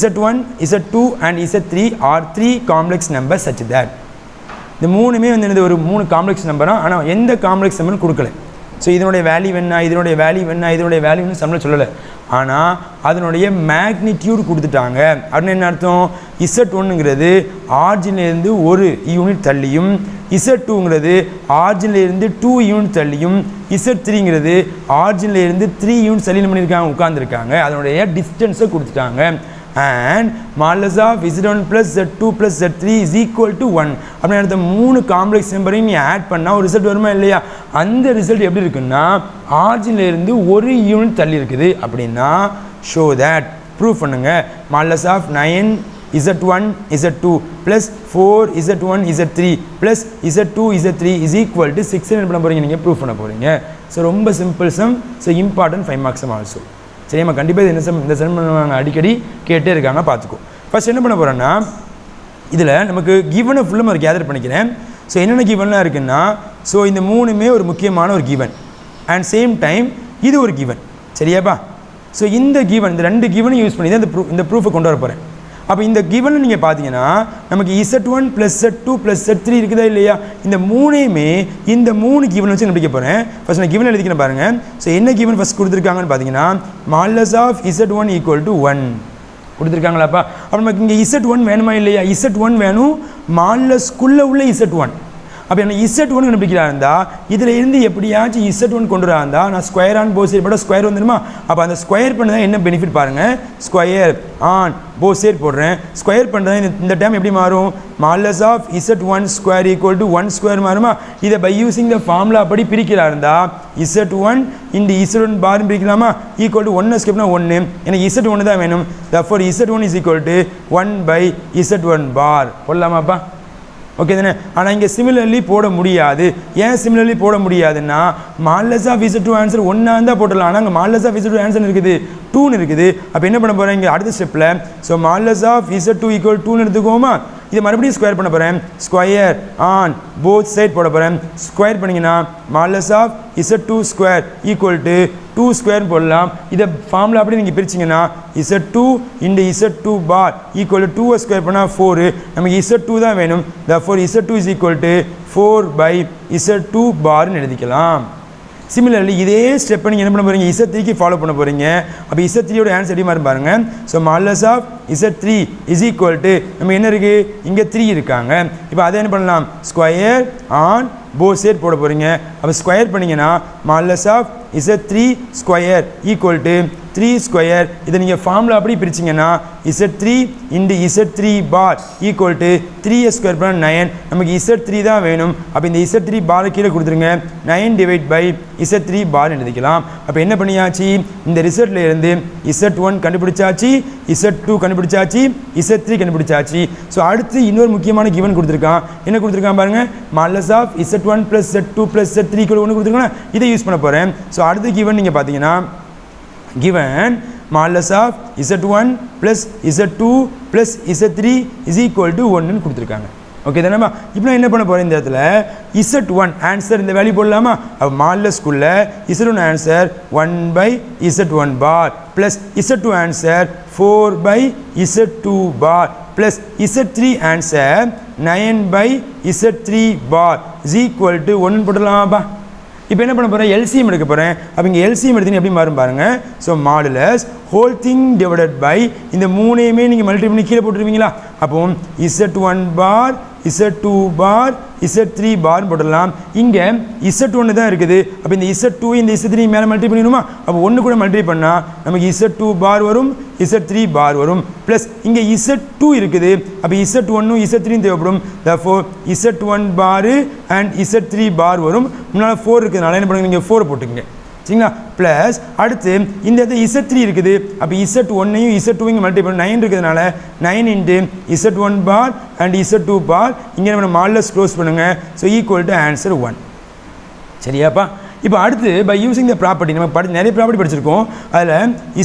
Z1, Z2 and Z3 are 3 complex numbers such that இந்த மூணுமே வந்து ஒரு 3 காம்ப்ளெக்ஸ் நம்பரா, ஆனால் எந்த காம்ப்ளெக்ஸ் நம்பர்னு கொடுக்கல. ஸோ இதனுடைய வேல்யூ என்ன, இதனுடைய வேல்யூ என்ன, இதனுடைய வேல்யூன்னு சம்மில் சொல்லலை. ஆனால் அதனுடைய மேக்னிடியூட் கொடுத்துட்டாங்க. அப்படின்னு என்ன அர்த்தம்? Z1ங்கிறது ஆரிஜின்லேருந்து 1 யூனிட் தள்ளியும், Z2ங்கிறது ஆரிஜின்லேருந்து 2 யூனிட் தள்ளியும், Z3ங்கிறது ஆரிஜின்லேருந்து 3 யூனிட் தள்ளி பண்ணியிருக்காங்க, உட்காந்துருக்காங்க. அதனுடைய டிஸ்டன்ஸை கொடுத்துட்டாங்க. And modulus of Z1 plus Z2 plus Z3 is equal to 1. அப்படின்னு அடுத்த 3 காம்ப்ளெக்ஸ் நம்பரையும் நீ ஆட் பண்ணால் ஒரு ரிசல்ட் வருமா இல்லையா? அந்த ரிசல்ட் எப்படி இருக்குன்னா ஆரிஜின்லேருந்து 1 யூனிட் தள்ளி இருக்குது. அப்படின்னா ஷோ தட் ப்ரூவ் பண்ணுங்க. modulus of 9 Z1 Z2 plus 4 Z1 Z3 plus Z2 Z3 is equal to 6 என்ன பண்ண போகிறீங்க? நீங்கள் ப்ரூவ் பண்ண போகிறீங்க. ஸோ ரொம்ப simple sum. So important 5 marks sum also. சரிம்மா, கண்டிப்பாக இது இந்த சம் பண்ணுவாங்க, அடிக்கடி கேட்டே இருக்காங்க, பார்த்துக்கோ. ஃபர்ஸ்ட் என்ன பண்ண போகிறேன்னா, இதில் நமக்கு கிவனை ஃபுல்லாக ஒரு கேதர் பண்ணிக்கிறேன். ஸோ என்னென்ன கிவன்லாம் இருக்குன்னா, ஸோ இந்த மூணுமே ஒரு முக்கியமான ஒரு கிவன் அண்ட் சேம் டைம் இது ஒரு கிவன். சரியாப்பா? ஸோ இந்த கிவன், இந்த 2 கிவனை யூஸ் பண்ணி தான் இந்த ப்ரூஃபை கொண்டு வர போகிறேன். அப்போ இந்த கிவனை நீங்கள் பார்த்தீங்கன்னா நமக்கு Z1 + Z2 + Z3 இருக்குதா இல்லையா? இந்த மூணையுமே இந்த 3 கிவன் வச்சு கண்டுபிடிக்க போகிறேன். ஃபர்ஸ்ட் நான் கிவன் எழுதிக்கிறேன் பாருங்கள். ஸோ என்ன கிவன் ஃபஸ்ட் கொடுத்துருக்காங்கன்னு பார்த்தீங்கன்னா modulus of Z1 = 1 கொடுத்துருக்காங்களாப்பா. அப்போ நமக்கு இங்கே Z1 வேணுமா இல்லையா? Z1 வேணும், மாடுலஸ்க்குள்ளே உள்ள Z1. அப்போ என்ன Z1 கண்டுபிடிக்கிறா இருந்தால் இதில் இருந்து எப்படியாச்சும் Z1 கொண்டு வரா இருந்தால் நான் ஸ்கொயர் ஆன் போத் சைடு போட ஸ்கொயர் வந்துடுமா? அப்போ அந்த ஸ்கொயர் பண்ணதான் என்ன பெனிஃபிட் பாருங்கள். ஸ்கொயர் ஆன் போத் சைடு போடுறேன். ஸ்கொயர் பண்ணுறது இந்த டைம் எப்படி மாறும்? modulus of Z1 square = 1 square மாறுமா? இதை பை யூசிங் த ஃபார்முலா அப்படி பிரிக்கிறா இருந்தால் Z1 இந்த Z1 பார் பிரிக்கலாமா? = 1 ஸ்கொயர்னா 1. எனக்கு Z1 தான் வேணும். therefore Z1 = 1/Z1 பார் போடலாமாப்பா? ஓகே தானே? ஆனால் இங்கே சிமிலர்லி போட முடியாது. ஏன் சிமிலர்லி போட முடியாதுன்னா modulus of Z2 ஆன்சர் 1 இருந்தால் போட்டலாம். ஆனால் அங்கே modulus of Z2 ஆன்சர் இருக்குது 2ன்னு இருக்குது. அப்போ என்ன பண்ண போகிறேன் இங்கே அடுத்த ஸ்டெப்பில்? So modulus of Z2 = 2ன்னு எடுத்துக்கோமா? இதை மறுபடியும் ஸ்கொயர் பண்ண போகிறேன். ஸ்கொயர் ஆன் போத் சைட் போட போகிறேன். ஸ்கொயர் பண்ணிங்கன்னா modulus of Z2 square = 2 square போடலாம். இதை ஃபார்முலா அப்படி நீங்கள் பிரிச்சிங்கன்னா Z2 × Z2 பார் = 2 ஸ்கொயர் பண்ணால் 4. நமக்கு Z2 தான் வேணும். therefore Z2 = 4/Z2 பார்னு எழுதிக்கலாம். சிமிலர்லி இதே ஸ்டெப்பை நீங்கள் என்ன பண்ண போகிறீங்க? Z3க்கு ஃபாலோ பண்ண போகிறீங்க. அப்போ Z3யோட ஆன்சர் எப்படி மாதிரி பாருங்கள். ஸோ modulus of Z3 = நம்ம என்ன இருக்குது? இங்கே 3 இருக்காங்க. இப்போ அதை என்ன பண்ணலாம்? ஸ்கொயர் ஆன் போத் சைடு போட போகிறீங்க. அப்போ ஸ்கொயர் பண்ணிங்கன்னா modulus of Z3 square = 3 square. இதை நீங்கள் ஃபார்முலா அப்படி பிரிச்சிங்கன்னா Z3 × Z3 பார் = 3 ஸ்கொயர் பண்ணால் 9. நமக்கு Z3 தான் வேணும். அப்போ இந்த Z3 பார் கீழே கொடுத்துருங்க. 9/Z3 பார் எழுதிக்கலாம். அப்போ என்ன பண்ணியாச்சு? இந்த ரிசல்ட்டில் இருந்து Z1 கண்டுபிடிச்சாச்சு, Z2 கண்டுபிடிச்சாச்சு, Z3 கண்டுபிடிச்சாச்சு. ஸோ அடுத்து இன்னொரு முக்கியமான கிவன் கொடுத்துருக்கான். என்ன கொடுத்துருக்கான் பாருங்கள். modulus of Z1 + Z2 + Z3 = 1 கொடுத்துருக்காங்க. இதை யூஸ் பண்ண போகிறேன். ஸோ அடுத்த கிவன் நீங்கள் பார்த்தீங்கன்னா given modulus of Z1 plus Z2 plus Z3 is equal to 1 கொடுத்துருக்காங்க. ஓகே தானேம்மா? இப்போ நான் என்ன பண்ண போகிறேன்? இந்த இடத்துல Z1 ஆன்சர் இந்த வேல்யூ போடலாமா? அப்போ மாடுலஸ்க்குள்ள Z1 answer 1/Z1 bar plus Z2 answer 4/Z2 bar plus Z3 answer 9/Z3 bar is equal to 1 போடலாமாப்பா? இப்போ என்ன பண்ண போகிறேன்? எல்சிஎம் எடுக்க போகிறேன். அப்போ இங்கே எல்சிஎம் எடுத்தீங்க எப்படி மாறும் பாருங்கள். So modulus whole thing divided by இந்த மூணையுமே நீங்கள் மல்டிப்ளை பண்ணி கீழே போட்டுருவீங்களா? அப்போ Z1 bar Z2 bar Z3 பார் போடலாம். இங்கே Z1 தான் இருக்குது. அப்போ இந்த Z2 இந்த Z3 மேலே மல்டிப்ளை பண்ணிடணுமா? அப்போ 1 கூட மல்டிப்ளை பண்ணால் நமக்கு Z2 பார் வரும், Z3 பார் வரும். ப்ளஸ் இங்கே Z2 இருக்குது. அப்போ Z1 Z3 தேவைப்படும். therefore Z1 bar and Z3 பார் வரும். முன்னால் 4 இருக்கிறதுனால என்ன பண்ணுங்க? நீங்கள் 4 போட்டுக்கங்க. சரிங்களா? ப்ளஸ் அடுத்து இந்த இடத்துல Z3 இருக்குது. அப்போ Z1ஐயும் Z2ஐயும் மல்டிப்ளை பண்ணி 9 இருக்கிறதுனால 9 × Z1 பார் அண்ட் Z2 பார் இங்கே நம்ம மாடுலஸ் க்ளோஸ் பண்ணுங்கள். So equal to answer 1. சரியாப்பா? இப்போ அடுத்து பை யூசிங் த ப்ராப்பர்ட்டி நம்ம நிறைய ப்ராப்பர்ட்டி படிச்சிருக்கோம். அதில்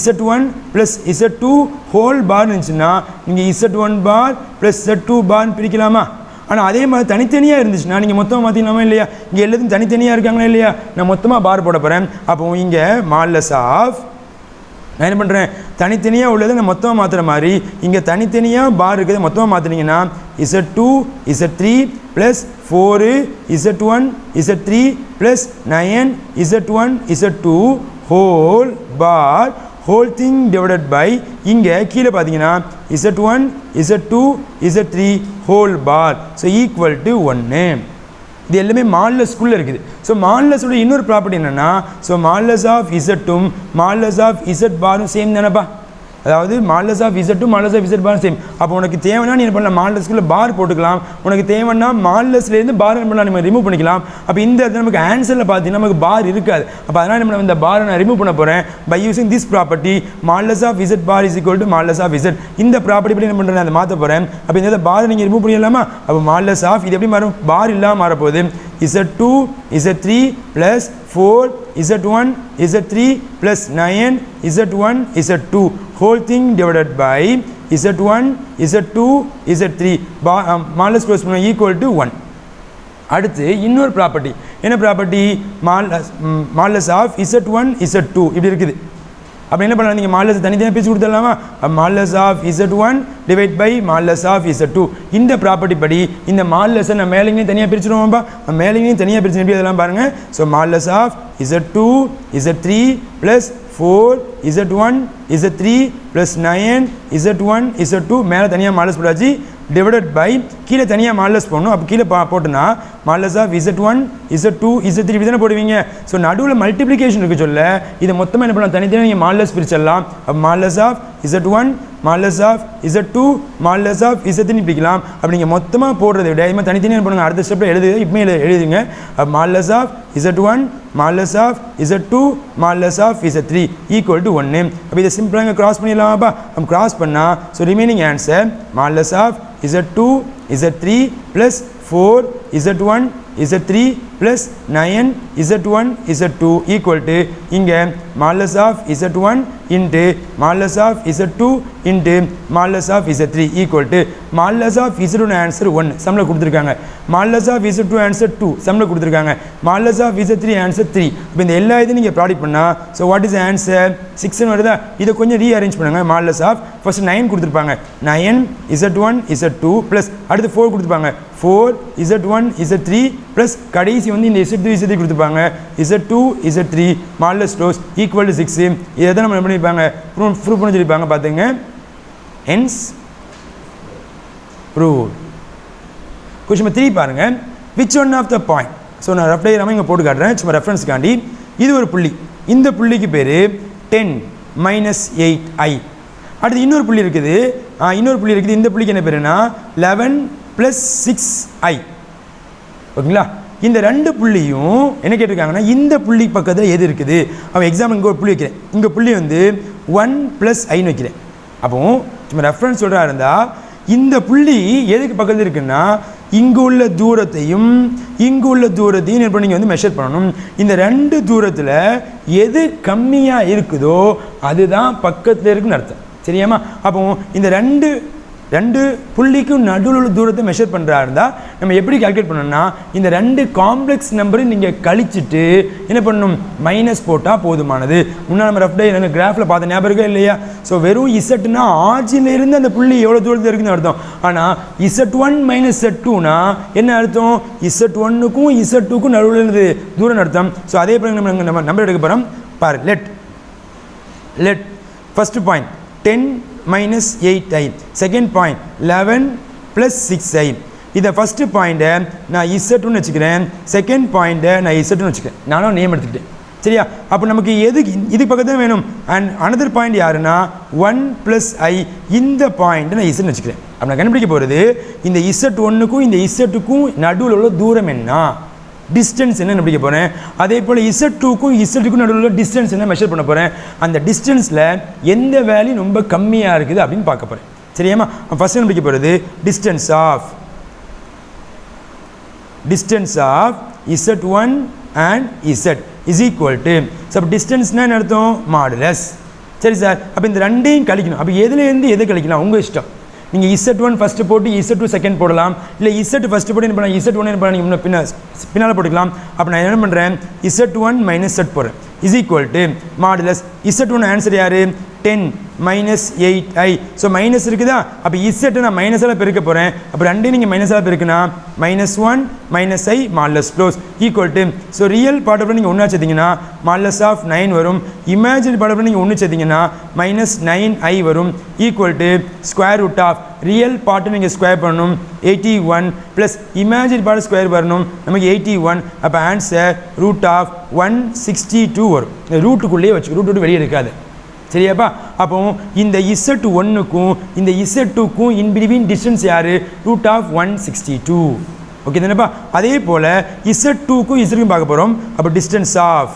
Z1 + Z2 ஹோல் பார் இருந்துச்சுன்னா நீங்கள் Z1 பார் + Z2 பார்னு பிரிக்கலாமா? ஆனால் அதே மாதிரி தனித்தனியாக இருந்துச்சுன்னா நீங்கள் மொத்தமாக மாற்றிக்கலாமா இல்லையா? இங்கே எல்லாத்தையும் தனித்தனியாக இருக்காங்களா இல்லையா? நான் மொத்தமாக பார் போட போகிறேன். அப்போ இங்கே மாடுலஸ் ஆஃப் நான் என்ன பண்ணுறேன், தனித்தனியாக உள்ளதை நான் மொத்தமாக மாற்றுற மாதிரி இங்கே தனித்தனியாக பார் இருக்குது மொத்தமாக மாற்றினீங்கன்னா Z2 Z3 plus 4 Z1 Z3 plus 9 Z1 Z2 whole bar whole thing divided by இங்கே கீழே பார்த்தீங்கன்னா Z1 Z2 Z3 whole bar so equal to 1. இது எல்லாமே மாடுலஸ்குள்ளே இருக்குது. ஸோ மாடுலஸோட இன்னொரு ப்ராப்பர்ட்டி என்னென்னா, ஸோ மாடுலஸ் ஆஃப் இசட்டும் மாடுலஸ் ஆஃப் இசட் பாரும் சேம் தானேப்பா. அதாவது மாடுலஸ் ஆஃப் இசட்டும் மாடுலஸ் ஆஃப் இசட் பாரும் சேம். அப்போ உனக்கு தேவைன்னா நீ என்ன பண்ணலாம், மாடுலஸ்குள்ளே பார் போட்டுக்கலாம். உனக்கு தேவைன்னா மாடுலஸ்லேருந்து பார் என்ன பண்ணலாம், நம்ம ரிமூவ் பண்ணிக்கலாம். அப்போ இந்த இடத்துல நமக்கு ஆன்சரில் பார்த்தீங்கன்னா நமக்கு பார் இருக்காது. அப்போ அதனால் நம்ம இந்த பாரை நான் ரிமூவ் பண்ண போகிறேன் by using this property modulus of Z bar is equal to modulus of Z. இந்த ப்ராப்பர்ட்டி படி என்ன பண்ணுறேன், அதை மாற்ற போகிறேன். அப்போ இந்த பாரை நீங்கள் ரிமூவ் பண்ணிடலாமா. அப்போ மாடுலஸ் ஆஃப் இது எப்படி மாறும், பார் இல்லாமல் மாறப்போகுது. Z2 Z3 plus 4 Z1 Z3 plus 9 Z1 Z2 whole thing divided by Z1 Z2 Z3 modulus close பண்ண ஈக்குவல் டு 1. அடுத்து இன்னொரு ப்ராப்பர்ட்டி என்ன property, modulus of Z1 Z2 இப்படி இருக்குது. அப்போ என்ன பண்ணலாம், நீங்கள் மாடுலஸ் தனித்தனியாக பிரித்து கொடுத்துடலாமா. Modulus of Z1 divide by modulus of Z2 இந்த ப்ராப்பர்ட்டி படி இந்த மாடுலஸை நான் மேலேயும் தனியாக பிரிச்சுடுவோம்ப்பா. மேலேயும் தனியாக பிரிச்சு எப்படி அதெல்லாம் பாருங்கள். So modulus of Z2 Z3 plus 4 Z1 Z3 plus 9 Z1 Z2 மேலே தனியாக மாடுலஸ் போட்டாச்சு டிவைடட் பை கீழே தனியாக மாடுலஸ் போடணும். அப்போ கீழே போட்டுனா modulus of Z1 Z2 Z3 இப்படி தானே போடுவீங்க. ஸோ நடுவில் மல்டிப்ளிகேஷன் இருக்குது சொல்ல இதை மொத்தமாக என்ன பண்ணலாம், தனித்தனியாக நீங்கள் மாடுலஸ் பிரிச்சிடலாம். அப்போ modulus of Z1 modulus of Z2 modulus of Z3 பிடிக்கலாம். அப்படி நீங்கள் மொத்தமாக போடுறதை விட இது மாதிரி தனித்தனியாக பண்ணுங்க. அடுத்த ஸ்டெப்பில் இப்போ எழுதுங்க. அப்போ modulus of Z1 modulus of Z2 modulus of Z3 equal to 1. அப்போ இதை சிம்பிளாக கிராஸ் பண்ணிடலாமாப்பா. நம்ம கிராஸ் பண்ணால் so remaining answer modulus of Z2 Z3 plus 4 Z1 Z3 plus 9 Z1 Z2 equal to இங்கே modulus of Z1 into modulus of Z2 into modulus of Z3 equal to modulus of Z1 answer 1 சம்மில் கொடுத்துருக்காங்க. மாடுலஸ் ஆஃப் Z2 ஆன்சர் 2 சம்மில் கொடுத்துருக்காங்க. Modulus of Z3 answer 3. இப்போ இந்த எல்லா இதையும் நீங்கள் ப்ராடக்ட் பண்ணால் ஸோ வாட் இஸ் ஆன்சர் 6 வருதா. இதை கொஞ்சம் ரீஅரேஞ்ச் பண்ணுங்க. மாடுலஸ் ஆஃப் ஃபர்ஸ்ட் 9 கொடுத்துருப்பாங்க. 9 Z1 Z2 ப்ளஸ் அடுத்து 4 கொடுத்துருப்பாங்க. 4 Z1 Z3 ப்ளஸ் கடைசி வந்து இந்த Z2 Z3 கொடுத்துருப்பாங்க. Z2 Z3 modulus close equal to 6. இதை தான் நம்ம என்ன பண்ணியிருப்பாங்க, ப்ரூவ் பண்ணி சொல்லியிருப்பாங்க. பார்த்துங்க ஹென்ஸ் ப்ரூவ். கொஸ்டின் 3 பாருங்கள். Which one of the point, so நான் ரஃப் டயக்ராம் இங்கே போட்டு காட்டுறேன் சும்மா ரெஃபரன்ஸ்க்காண்டி. இது ஒரு புள்ளி, இந்த புள்ளிக்கு பேர் 10 - 8i. அடுத்து இன்னொரு புள்ளி இருக்குது, இந்த புள்ளிக்கு என்ன பேருன்னா 11 + 6i. ஓகேங்களா. இந்த ரெண்டு புள்ளியும் என்ன கேட்டிருக்காங்கன்னா இந்த புள்ளி பக்கத்தில் எது இருக்குது. அவன் எக்ஸாம்பிள் இங்கே ஒரு புள்ளி வைக்கிறேன், இங்கே புள்ளி வந்து 1 + iன்னு வைக்கிறேன். அப்போ சும்மா ரெஃபரன்ஸ் சொல்கிறா இருந்தால் இந்த புள்ளி எதுக்கு பக்கத்தில் இருக்குன்னா இங்கு உள்ள தூரத்தையும் இங்கு உள்ள தூரத்தையும் என்ன பண்ணி வந்து மெஷர் பண்ணணும். இந்த ரெண்டு தூரத்தில் எது கம்மியாக இருக்குதோ அதுதான் பக்கத்தில் இருக்குன்னு அர்த்தம். சரியாமா. அப்போ இந்த ரெண்டு புள்ளிக்கும் நடுவில் உள்ள தூரத்தை மெஷர் பண்ணுறா இருந்தால் நம்ம எப்படி கால்குலேட் பண்ணணும்னா இந்த ரெண்டு காம்ப்ளெக்ஸ் நம்பரையும் நீங்கள் கழிச்சிட்டு என்ன பண்ணணும், மைனஸ் போட்டால் போதுமானது. முன்னாடி நம்ம ரஃப் டே எனக்கு கிராஃபில் பார்த்த ஞாபகம் இருக்கா இல்லையா. ஸோ வெறும் இசட்னா ஆர்ஜினிலிருந்து அந்த புள்ளி எவ்வளோ தூரத்தில் இருக்குன்னு அர்த்தம். ஆனால் Z1 - Z2னா என்ன அர்த்தம், Z1க்கும் Z2க்கும் நடுவில் இருந்து தூரம் அர்த்தம். ஸோ அதே போல் நம்ம நம்பர் எடுக்க போகிறோம். பாரு, let first point 10 - 8i, second point 11 + 6i. இதை ஃபஸ்ட்டு பாயிண்ட்டை நான் Z1 வச்சுக்கிறேன், செகண்ட் பாயிண்ட்டை நான் Z1 வச்சுக்கிறேன். நானும் நேம் எடுத்துக்கிட்டேன். சரியா. அப்போ நமக்கு எதுக்கு இதுக்கு பக்கத்தில் வேணும். அண்ட் அனதர் பாயிண்ட் யாருன்னா 1 + i. இந்த பாயிண்ட்டை நான் Z வச்சுக்கிறேன். அப்போ நான் கண்டுபிடிக்க போகிறது இந்த Z1க்கும் இந்த Z2க்கும் நடுவில் உள்ள தூரம் என்ன, டிஸ்டன்ஸ் என்ன கண்டுபிடிக்க போகிறேன். அதே போல் Z2க்கும் Z2க்கும் நடுவில் உள்ள டிஸ்டன்ஸ் என்ன மெஷர் பண்ண போகிறேன். அந்த டிஸ்டன்ஸில் எந்த வேல்யூ ரொம்ப கம்மியாக இருக்குது அப்படின்னு பார்க்க போகிறேன். சரியாமா. ஃபஸ்ட்டு கண்டுபிடிக்க போகிறது distance of Z1 and Z is equal to, so டிஸ்டன்ஸ்னால் என்ன அர்த்தம், மாடுலஸ். சரி சார். அப்போ இந்த ரெண்டையும் கழிக்கணும். அப்போ எதுலேருந்து எது கழிக்கலாம் உங்கள் இஷ்டம். நீங்கள் Z1 ஃபஸ்ட்டு போட்டு Z2 செகண்ட் போடலாம், இல்லை Z ஃபஸ்ட்டு போட்டு என்ன பண்ணலாம் Z1 என்ன பண்ணலாம் பின்னால் போட்டுக்கலாம். அப்போ நான் என்ன பண்ணுறேன் Z1 - Z போடுறேன். is equal to modulus z1 answer யாரு 10 minus 8i. ஸோ மைனஸ் இருக்குதா, அப்போ இசட்டை நான் மைனஸால் பெருக்க போகிறேன். அப்போ ரெண்டையும் நீங்கள் மைனஸால் பெருக்குனா -1 minus i modulus close equal to, so real பார்ட்டை நீங்கள் ஒன்றா சேர்த்திங்கன்னா மாடலஸ் ஆஃப் 9 வரும். இமேஜினரி பார்ட்டை நீங்கள் ஒன்று சேர்த்திங்கன்னா -9i வரும் equal to square root of real பார்ட்டை நீங்கள் ஸ்கொயர் பண்ணணும் 81 ப்ளஸ் இமேஜினரி பார்ட் ஸ்கொயர் வரணும் நமக்கு 81. அப்போ ஆன்சர் ரூட் ஆஃப் 162 வரும். ரூட்டுக்குள்ளேயே வச்சு ரூட் விட்டு வெளியே இருக்காது. சரியாப்பா? அப்போ இந்த Z1க்கும் இந்த Z2க்கும் இன் பிட்வீன் டிஸ்டன்ஸ் யாரு ரூட் ஆஃப் 162. ஓகே தானேப்பா? அதே போல் Z2க்கும் Z2க்கும் பார்க்க போகிறோம். அப்போ distance of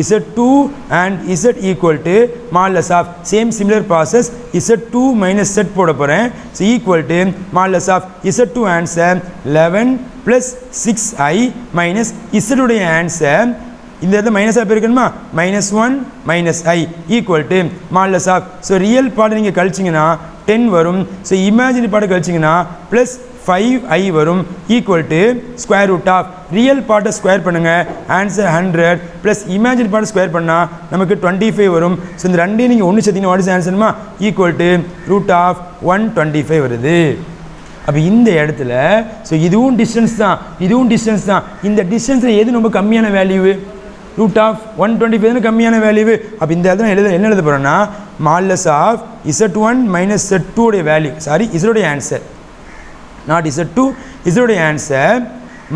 Z2 and Z equal to modulus of same similar process Z2 minus Z போட போகிறேன். So equal to modulus of Z2 answer 11 plus 6i minus Z உடைய ஆன்சர் இந்த இடத்துல மைனஸாக பெருக்கணுமா -1 minus i equal to modulus of, so real பார்ட்டை நீங்கள் கழிச்சிங்கன்னா 10 வரும். ஸோ இமேஜினரி பார்ட்டை கழிச்சிங்கன்னா ப்ளஸ் 5i வரும் equal to square root of real பார்ட்டை ஸ்கொயர் பண்ணுங்கள் ஆன்சர் 100 ப்ளஸ் இமேஜினரி பார்ட்டை ஸ்கொயர் பண்ணால் நமக்கு 25 வரும். ஸோ இந்த ரெண்டையும் நீங்கள் ஒன்று சேர்த்திங்கன்னா வாட் இஸ் ஆன்சர்மா ஈக்குவல் டு ரூட் ஆஃப் 125 வருது. அப்போ இந்த இடத்துல ஸோ இதுவும் டிஸ்டன்ஸ் தான் இந்த டிஸ்டன்ஸில் எது ரொம்ப கம்மியான வேல்யூ ரூட் ஆஃப் 125 கம்மியான வேல்யூ. அப்போ இந்த இடத்துல என்ன எழுத போகிறோன்னா modulus of Z1 minus Z2 உடைய வேல்யூ, சாரி இதோடைய ஆன்சர் நாட் Z2, இதோடைய answer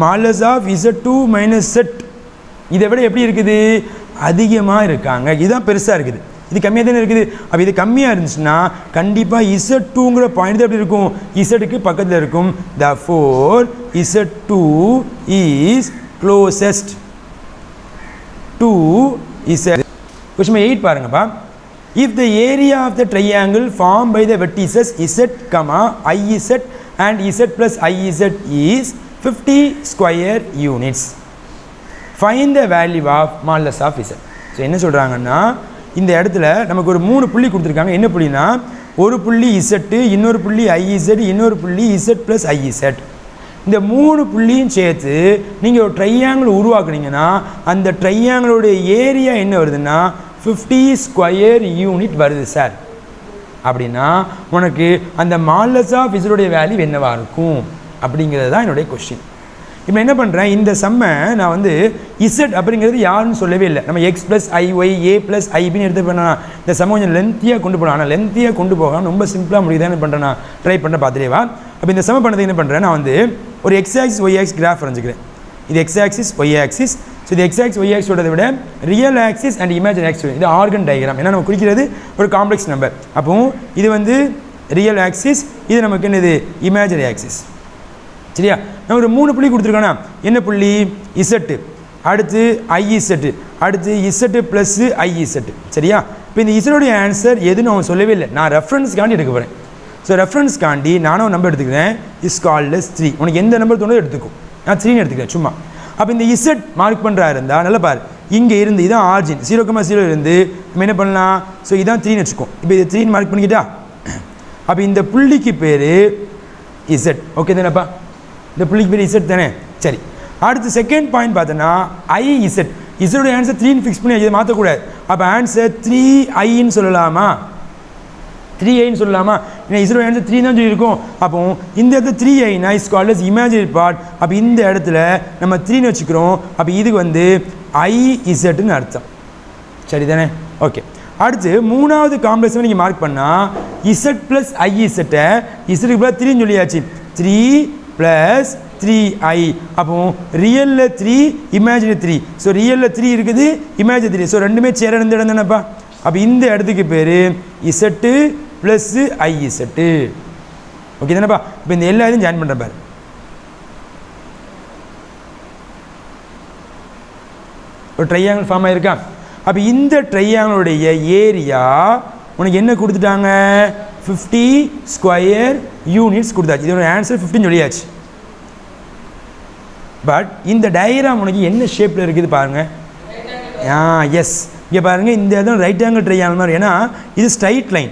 modulus of Z2 minus Z. இதை விட எப்படி இருக்குது அதிகமாக இருக்காங்க, இதுதான் பெருசாக இருக்குது, இது கம்மியாக தானே இருக்குது. அப்போ இது கம்மியாக இருந்துச்சுன்னா கண்டிப்பாக Z2ங்கிற பாயிண்ட் தான் எப்படி இருக்கும் இசட்டுக்கு பக்கத்தில் இருக்கும். therefore Z2 is closest to Z. Question 8 பாருங்கப்பா. If the area of the triangle formed by the vertices Z, IZ and Z plus IZ is 50 square units. Find the value of modulus of Z. So என்ன சொல்கிறாங்கன்னா இந்த இடத்துல நமக்கு ஒரு 3 புள்ளி கொடுத்துருக்காங்க. என்ன புள்ளினா ஒரு புள்ளி Z, இன்னொரு புள்ளி IZ, இன்னொரு புள்ளி Z plus IZ. இந்த 3 புள்ளியும் சேர்த்து நீங்கள் ஒரு ட்ரையாங்கிள் உருவாக்குனீங்கன்னா அந்த ட்ரையாங்கிளோடைய ஏரியா என்ன வருதுன்னா 50 ஸ்கொயர் யூனிட் வருது சார். அப்படின்னா உனக்கு அந்த மாடலஸ் ஆஃப் இசோடைய வேல்யூ என்னவாக இருக்கும் அப்படிங்கிறது தான் என்னுடைய கொஸ்டின். இப்போ என்ன பண்ணுறேன், இந்த சம்மை நான் வந்து இசட் அப்படிங்கிறது யாருன்னு சொல்லவே இல்லை. நம்ம எக்ஸ் ப்ளஸ் ஐஒய் ஏ ப்ளஸ் ஐபின்னு எடுத்து பண்ணா இந்த சம்மை கொஞ்சம் லென்த்தியாக கொண்டு போகலாம். ஆனால் லென்த்தியாக கொண்டு போகாமல் ரொம்ப சிம்பிளாக முடியுதான் என்ன பண்ணுறேன், நான் ட்ரை பண்ணுறேன் பார்த்துலேவா. அப்போ இந்த சம்மை பண்ணது என்ன பண்ணுறேன், நான் வந்து ஒரு X axis Y axis graph வரைஞ்சிக்கிறேன். இது X axis Y axis. So இது எக்ஸ் ஆக்சிஸ் ஒய் ஆக்சிஸோட விட real axis and imaginary axis இது ஆர்கன் டயக்ராம். ஏன்னா நம்ம குறிக்கிறது ஒரு காம்ப்ளெக்ஸ் நம்பர். அப்போ இது வந்து ரியல் ஆக்சிஸ், இது நமக்கு என்னது இமேஜினரி ஆக்சிஸ். சரியா? நம்ம ஒரு 3 புள்ளி கொடுத்துருக்கோன்னா என்ன புள்ளி இசட்டு, அடுத்து ஐஇசட்டு, அடுத்து இசட்டு ப்ளஸ் ஐஇசட்டு. சரியா? இப்போ இந்த இசட்டுடைய ஆன்சர் எதுன்னு அவன் சொல்லவே இல்லை, நான் ரெஃபரன்ஸ்க்காண்டி எடுக்க போகிறேன். ஸோ ரெஃபரன்ஸ்க்காண்டி நானும் நம்பர் எடுத்துக்கிறேன், இஸ் கால்டு 3. உனக்கு எந்த நம்பர் தோணுதோ எடுத்துக்கும், நான் 3ன்னு எடுத்துக்கிறேன் சும்மா. அப்போ இந்த இசட் மார்க் பண்ணுறா இருந்தால் நல்லா பாரு, இங்கே இருந்து இதான் ஆர்ஜின் 0,0 இருந்து நம்ம என்ன பண்ணலாம், ஸோ இதான் 3ன்னு வச்சுக்கோம். இப்போ இது 3ன்னு மார்க் பண்ணிக்கிட்டா, அப்போ இந்த புள்ளிக்கு பேர் இசட். ஓகே தானேப்பா, இந்த புள்ளிக்கு பேர் இசட் தானே. சரி, அடுத்து செகண்ட் பாயிண்ட் பார்த்தோன்னா ஐஇசட். இசட்டோட ஆன்சர் 3ன்னு ஃபிக்ஸ் பண்ணி இதை மாற்றக்கூடாது. அப்போ ஆன்சர் 3iன்னு சொல்லலாமா, 3iன்னு சொல்லலாமா? ஏன்னா இசட்டோட ஆன்சர் 3 தான் சொல்லியிருக்கோம். அப்போ இந்த இடத்துல 3iனா is called as imaginary part. அப்போ இந்த இடத்துல நம்ம 3ன்னு வச்சுக்கிறோம். அப்போ இதுக்கு வந்து ஐஇசட்னு அர்த்தம். சரி தானே? ஓகே. அடுத்து மூணாவது காம்ப்ளெக்ஸ் நீங்கள் மார்க் பண்ணால் இசட் ப்ளஸ் ஐஇசட்டை இசட்டுக்கு ப்ளஸ் 3ன்னு சொல்லியாச்சு. 3 + 3i. அப்போ ரியலில் 3 இமேஜினரி 3. ஸோ ரியலில் 3 இருக்குது, இமேஜினரி 3. ஸோ ரெண்டுமே சேர இருந்த இடம் தானேப்பா. அப்போ இந்த இடத்துக்கு பேர் இசட்டு ப்ளஸ் ஐஇசட்டு. ஓகே தானேப்பா? இப்போ இந்த எல்லா இதையும் ஜாயின் பண்ணுறேன் பாரு. ஒரு ட்ரையாங்கிள் ஃபார்ம் ஆகிருக்கா? அப்போ இந்த ட்ரையாங்கிளுடைய ஏரியா உனக்கு என்ன கொடுத்துட்டாங்க, 50 ஸ்கொயர் யூனிட்ஸ் கொடுத்தாச்சு. இதோட ஆன்சர் 15 சொல்லியாச்சு. பட் இந்த டயக்ராம் உனக்கு என்ன ஷேப்பில் இருக்குது பாருங்கள். எஸ், இங்கே பாருங்கள், இந்த இடம் ரைட் ஆங்கிள் ட்ரையாங்கிள் மாதிரி. ஏன்னா இது ஸ்ட்ரைட் லைன்,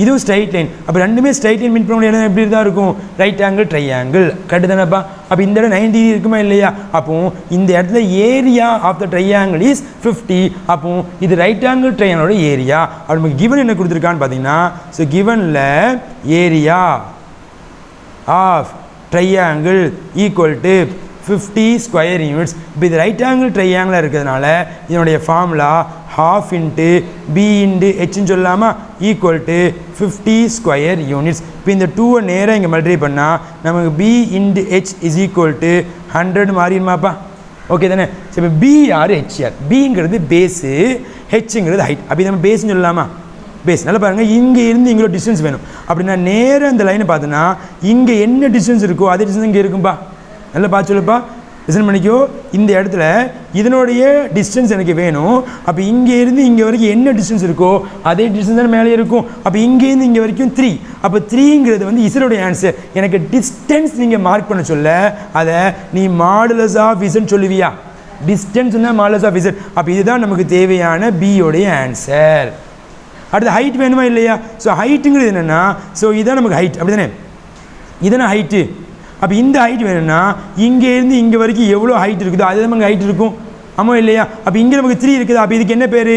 இதுவும் ஸ்ட்ரைட் லைன். அப்போ ரெண்டுமே ஸ்ட்ரைட் லைன் மீன் பண்ண முடியாது, எப்படி தான் இருக்கும்? Right angle triangle. கரெக்டு தானேப்பா? அப்போ இந்த இடம் 90 டிகிரி இருக்குமா இல்லையா? அப்போ இந்த இடத்துல area of the triangle is 50. அப்போ இது ரைட் ஆங்கிள் ட்ரையாங்கிளோட ஏரியா. அப்போ நமக்கு கிவன் என்ன கொடுத்துருக்கான்னு பார்த்தீங்கன்னா, ஸோ கிவனில் area of triangle equal to 50 square units. இப்போ இது ரைட் ஆங்கிள் ட்ரையாங்கிளாக இருக்கிறதுனால இதனுடைய formula half into b into hன்னு சொல்லலாமா, ஈக்குவல் டு 50 ஸ்கொயர் யூனிட்ஸ். இப்போ இந்த 2 நேராக இங்கே மல்டிப்ளை பண்ணால் நமக்கு b into h is equal to 100 மாறிடுமாப்பா? ஓகே தானே? சரி, இப்போ b ஆர் h ஆர், பிங்கிறது பேஸு, ஹெச்ங்கிறது ஹைட். அப்படி நம்ம பேஸ்ன்னு சொல்லலாமா? பேஸ். நல்லா பாருங்கள், இங்கே இருந்து இங்கே டிஸ்டன்ஸ் வேணும் அப்படின்னா நேராக இந்த லைனை பார்த்தோன்னா இங்கே என்ன டிஸ்டன்ஸ் இருக்கோ அதே டிஸ்டன்ஸ் இங்கே இருக்கும்பா. நல்லா பார்த்து சொல்லுப்பா, லிசன் பண்ணிக்கோ. இந்த இடத்துல இதனுடைய டிஸ்டன்ஸ் எனக்கு வேணும். அப்போ இங்கே இருந்து இங்கே வரைக்கும் என்ன டிஸ்டன்ஸ் இருக்கோ அதே டிஸ்டன்ஸ் தான் மேலே இருக்கும். அப்போ இங்கேருந்து இங்கே வரைக்கும் 3. அப்போ 3ங்கிறது வந்து இசருடைய ஆன்சர். எனக்கு டிஸ்டன்ஸ் நீங்கள் மார்க் பண்ண சொல்ல அதை நீ மாடுலஸ் ஆஃப் இசன் சொல்லுவியா? டிஸ்டன்ஸ் தான் மாடுலஸ் ஆஃப் இசட். அப்போ இதுதான் நமக்கு தேவையான பியோடைய ஆன்சர். அடுத்து ஹைட் வேணுமா இல்லையா? ஸோ ஹைட்டுங்கிறது என்னென்னா, ஸோ இதுதான் நமக்கு ஹைட், அப்படி தானே? இதுதானே ஹைட்டு. அப்போ இந்த ஹைட் வேணும்னா இங்கேருந்து இங்கே வரைக்கும் எவ்வளோ ஹைட் இருக்குதோ அதே நமக்கு ஹைட் இருக்கும், ஆமாம் இல்லையா? அப்போ இங்கே நமக்கு 3 இருக்குது. அப்போ இதுக்கு என்ன பேர்?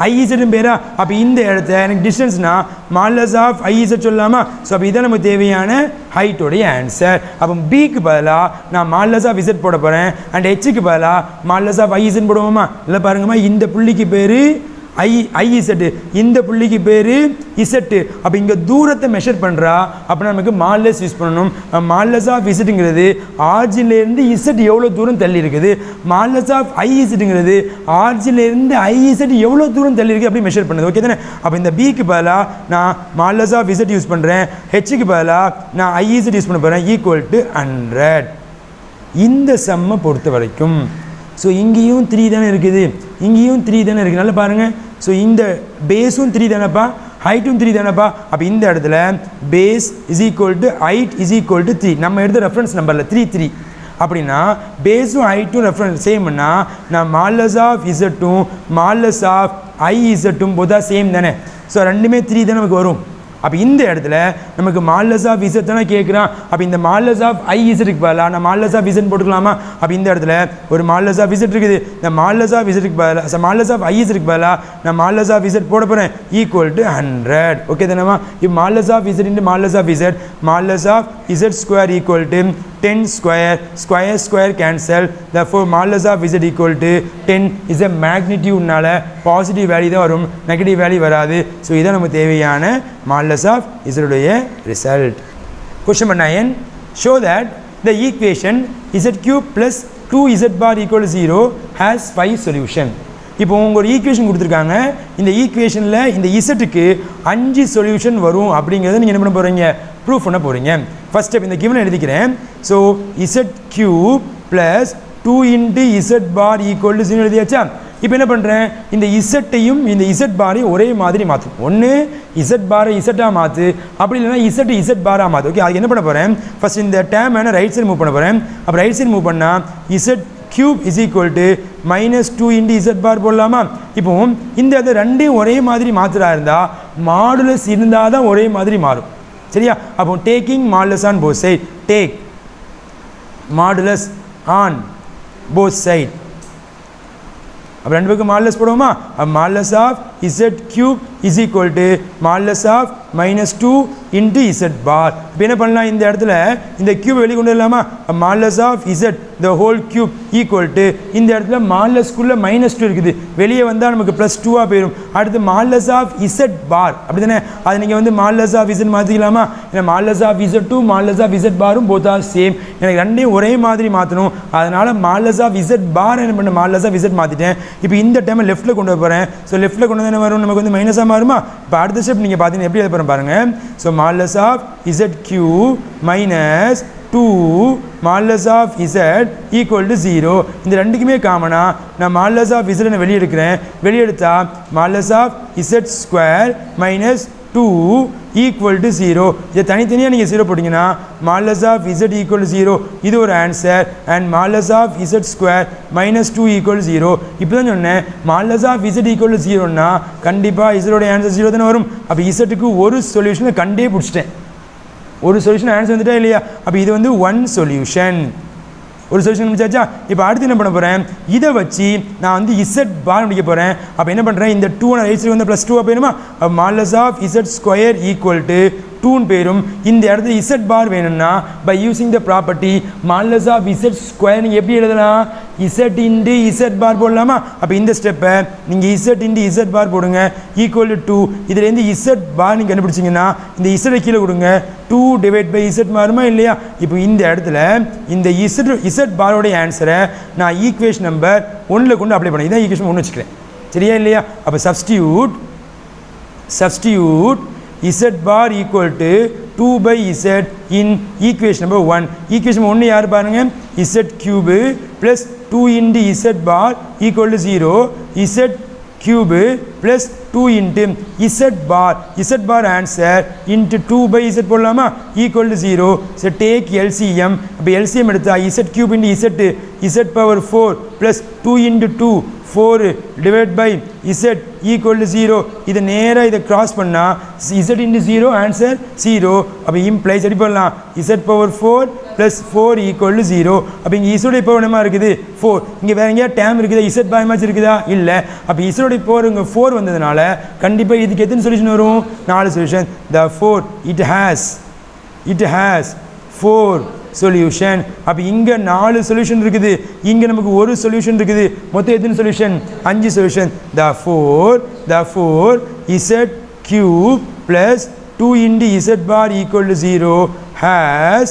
ஐஇசட்னு பேரா? அப்போ இந்த இடத்த எனக்கு டிஸ்டன்ஸ்னா மாடுலஸ் ஆஃப் ஐஇசட் சொல்லலாமா? ஸோ அப்போ இதான் நமக்கு தேவையான ஹைட்டோடைய ஆன்சர். அப்போ பிக்கு பதிலாக நான் மாடுலஸ் ஆஃப் இசட் போட போகிறேன், அண்ட் ஹெச்சுக்கு பதிலாக மாடுலஸ் ஆஃப் ஐஇசட் போடுவோமா? இல்லை பாருங்கம்மா, இந்த புள்ளிக்கு பேர் ஐஇசட்டு, இந்த புள்ளிக்கு பேர் இசட்டு. அப்போ இங்கே தூரத்தை மெஷர் பண்ணுறா, அப்போ நமக்கு மாடுலஸ் யூஸ் பண்ணணும். மாடுலஸ் ஆஃப் இசட்டுங்கிறது ஆர்ஜின்லேருந்து இசட் எவ்வளோ தூரம் தள்ளி இருக்குது, மாடுலஸ் ஆஃப் ஐஇசட்டுங்கிறது ஆர்ஜின்லேருந்து ஐஇசட் எவ்வளோ தூரம் தள்ளி இருக்குது அப்படி மெஷர் பண்ணுது. ஓகே தானே? அப்போ இந்த பிக்கு பதிலாக நான் மாடுலஸ் ஆஃப் இசட் யூஸ் பண்ணுறேன், ஹெச்சுக்கு பதிலாக நான் ஐஇசட் யூஸ் பண்ண போகிறேன், ஈக்குவல் டு 100. இந்த சம்மை பொறுத்த வரைக்கும் ஸோ இங்கேயும் 3 தானே இருக்குது, இங்கேயும் 3 தானே இருக்குது. நல்லா பாருங்கள், ஸோ இந்த பேஸும் 3 தானேப்பா, ஹைட்டும் 3 தானேப்பா. அப்போ இந்த இடத்துல base is equal to height is equal to 3. நம்ம எடுத்த ரெஃபரன்ஸ் நம்பரில் 3 அப்படின்னா பேஸும் ஹைட்டும் ரெஃபரன்ஸ் சேம்னா நான் மாடுலஸ் ஆஃப் இசட்டும் மாடுலஸ் ஆஃப் ஐஇசட்டும் போதா சேம் தானே. ஸோ ரெண்டுமே 3 தான் நமக்கு வரும். அப்போ இந்த இடத்துல நமக்கு மாடுலஸ் ஆஃப் இசட் தானே கேட்குறான். அப்போ இந்த மாடுலஸ் ஆஃப் ஐஇசட்டுக்கு பதிலாக நான் மாடுலஸ் ஆஃப் இசட் போட்டுக்கலாமா? அப்போ இந்த இடத்துல ஒரு மாடுலஸ் ஆஃப் இசட் இருக்குது, இந்த மாடுலஸ் ஆஃப் இசட்டுக்கு பதிலாக மாடுலஸ் ஆஃப் ஐஇசட்டுக்கு பதிலாக நான் மாடுலஸ் ஆஃப் இசட் போட போகிறேன், ஈக்குவல் டு 100. ஓகே தானேமா? இப்போ modulus of Z into modulus of Z, modulus of Z square equal to 10 square, square cancel, therefore modulus of Z equal to 10 is a மேக்னிடியூட்னால பாசிட்டிவ் வேல்யூ தான் வரும், நெகட்டிவ் வேல்யூ வராது. ஸோ இதான் நமக்கு தேவையான மாடுலஸ் ஆஃப் இசட்டுடைய result. Question number 9, show that the equation z cube plus 2z bar equal to 0 has 5 solution. இப்போ உங்க ஒரு ஈக்குவேஷன் கொடுத்துருக்காங்க, இந்த ஈக்குவேஷனில் இந்த இசட்டுக்கு 5 சொல்யூஷன் வரும் அப்படிங்கிறத நீங்கள் என்ன பண்ண போகிறீங்க? ப்ரூஃப் பண்ண போகிறீங்க. ஃபர்ஸ்ட் ஸ்டெப் இந்த கிவனை எழுதிக்கிறேன். So Z cube plus 2 into z bar equal to 0 எழுதியாச்சா? இப்போ என்ன பண்ணுறேன்? இந்த இசட்டையும் இந்த இசட் பாரையும் ஒரே மாதிரி மாற்றும். ஒன்று இசட் பாரை இசட்டாக மாற்று, அப்படி இல்லைனா இசட் பாராக மாற்று. ஓகே, அது என்ன பண்ண போகிறேன்? ஃபர்ஸ்ட் இந்த டேம் வேணால் ரைட் சைடு மூவ் பண்ண போகிறேன். அப்போ ரைட் சைடு மூவ் பண்ணால் Z cube is equal to -2 into z பார் போடலாமா? இப்போ இந்த இது ரெண்டையும் ஒரே மாதிரி மாற்றுறா இருந்தால் மாடுலஸ் இருந்தால் தான் ஒரே மாதிரி மாறும், சரியா? அப்போ taking modulus on both side, take modulus on both side. அப்போ ரெண்டு பேருக்கு மாடுலஸ் போடுவோமா? Modulus of Z cube is equal to modulus of -2 into z bar. இப்போ என்ன பண்ணலாம்? இந்த இடத்துல இந்த கியூப் வெளியே கொண்டு வரலாமா? Modulus of Z the whole cube equal to இந்த இடத்துல மாடுலஸ்க்குள்ளே -2 இருக்குது, வெளியே வந்தால் நமக்கு +2 போயிடும். அடுத்து மாடுலஸ் ஆஃப் இசட் பார், அப்படி தானே? அது நீங்கள் வந்து மாடுலஸ் ஆஃப் இசட் மாற்றிக்கலாமா? ஏன்னா மாடுலஸ் ஆஃப் இசட்டும் மாடுலஸ் ஆஃப் இசட் பாரும் போத்தா சேம், எனக்கு ரெண்டையும் ஒரே மாதிரி மாற்றணும். அதனால் மாடுலஸ் ஆஃப் இசட் பார் என்ன பண்ண மாடுலஸ் ஆஃப் இசட் மாற்றிட்டேன். இப்போ இந்த டைமை லெஃப்ட்டில் கொண்டு போகிறேன். ஸோ லெஃப்ட்டில் கொண்டு வந்து வரும், நமக்கு வந்து மைனஸாக மாறுமா? இப்போ அடுத்த ஸ்டெப் நீங்கள் பார்த்தீங்கன்னா எப்படி எழுத போகிறேன் பாருங்கள். So modulus of Z cube -2 modulus of Z equal to 0. இந்த ரெண்டுக்குமே காமனாக நான் மாடுலஸ் ஆஃப் இசட் வெளியே எடுக்கிறேன். வெளியெடுத்தா modulus of Z square 2 equal to 0. இதை தனித்தனியாக நீங்கள் 0 போட்டிங்கன்னா modulus of z equal to 0 இது ஒரு answer. And modulus of z square minus 2 equal to 0. இப்போ தான் சொன்னேன் modulus of z equal to 0னா கண்டிப்பாக இதோட ஆன்சர் 0 தானே வரும். அப்போ இசட்டுக்கு ஒரு சொல்யூஷனை கண்டே பிடிச்சிட்டேன். ஒரு சொல்யூஷன் ஆன்சர் வந்துட்டா இல்லையா? அப்போ இது வந்து ஒன் சொல்யூஷன். ஒரு சொல்யூஷன் முடிச்சாச்சா? இப்போ அடுத்து என்ன பண்ண போகிறேன், இதை வச்சு நான் வந்து இசட் பார் முடிக்க போகிறேன். அப்போ என்ன பண்ணுறேன், இந்த 2 ரைட் சைடு வந்து +2 போயிடுமா? Modulus of Z square equal to 2ன்னு போயிடும். இந்த இடத்துல இசட் பார் வேணும்னா by using the property modulus of Z square நீங்கள் எப்படி எழுதலாம், இசட் இன்டு இசட் பார் போடலாமா? அப்போ இந்த ஸ்டெப்பை நீங்கள் இசட் இன்டு இசட் பார் போடுங்க ஈக்குவல் டு 2. இதுலேருந்து இசட் பார் நீங்கள் கண்டுபிடிச்சிங்கன்னா இந்த இசட்டை கீழே கொடுங்க, 2 டிவைட் பை இசட் மாறுமா இல்லையா? இப்போ இந்த இடத்துல இந்த இசட் பாரோடைய ஆன்சரை நான் ஈக்குவேஷன் நம்பர் 1ல் கொண்டு அப்ளை பண்ணேன். இதான் ஈக்குவேஷன் 1 வச்சுக்கிறேன். சரியா இல்லையா? அப்போ substitute z bar equal to 2 by z in equation number 1. equation 1 யார் பாருங்க, z cube plus 2 into z bar equal to 0. z cube plus 2 into z bar answer into 2 by z போடலாமா equal to 0. so take LCM. அப்போ LCM எடுத்தா z cube into z power 4 plus 2 into 2 4 divided by z equal to 0. இது நேராக இதை கிராஸ் பண்ணால் z into 0 ஆன்சர் 0. அப்போ இம்ப்ளைஸ் எப்படி பண்ணலாம், z power 4 plus 4 equal to 0. அப்போ இங்கே இசோடைய பவர் என்னமா இருக்குது 4. இங்கே வேறு எங்கேயா டேம் இருக்குதா, z பாய் மேட்ச் இருக்குதா இல்லை. அப்போ இசோடைய பவர் இங்கே 4 வந்ததுனால கண்டிப்பாக இதுக்கு எத்தனை சொல்யூஷன் வரும், 4 solution. therefore it has 4 solution. அப்போ இங்கே 4 சொல்யூஷன் இருக்குது, இங்கே நமக்கு ஒரு சொல்யூஷன் இருக்குது. மொத்தம் எத்தனை solution, 5 solution. therefore z cube plus 2 into z bar equal to 0 has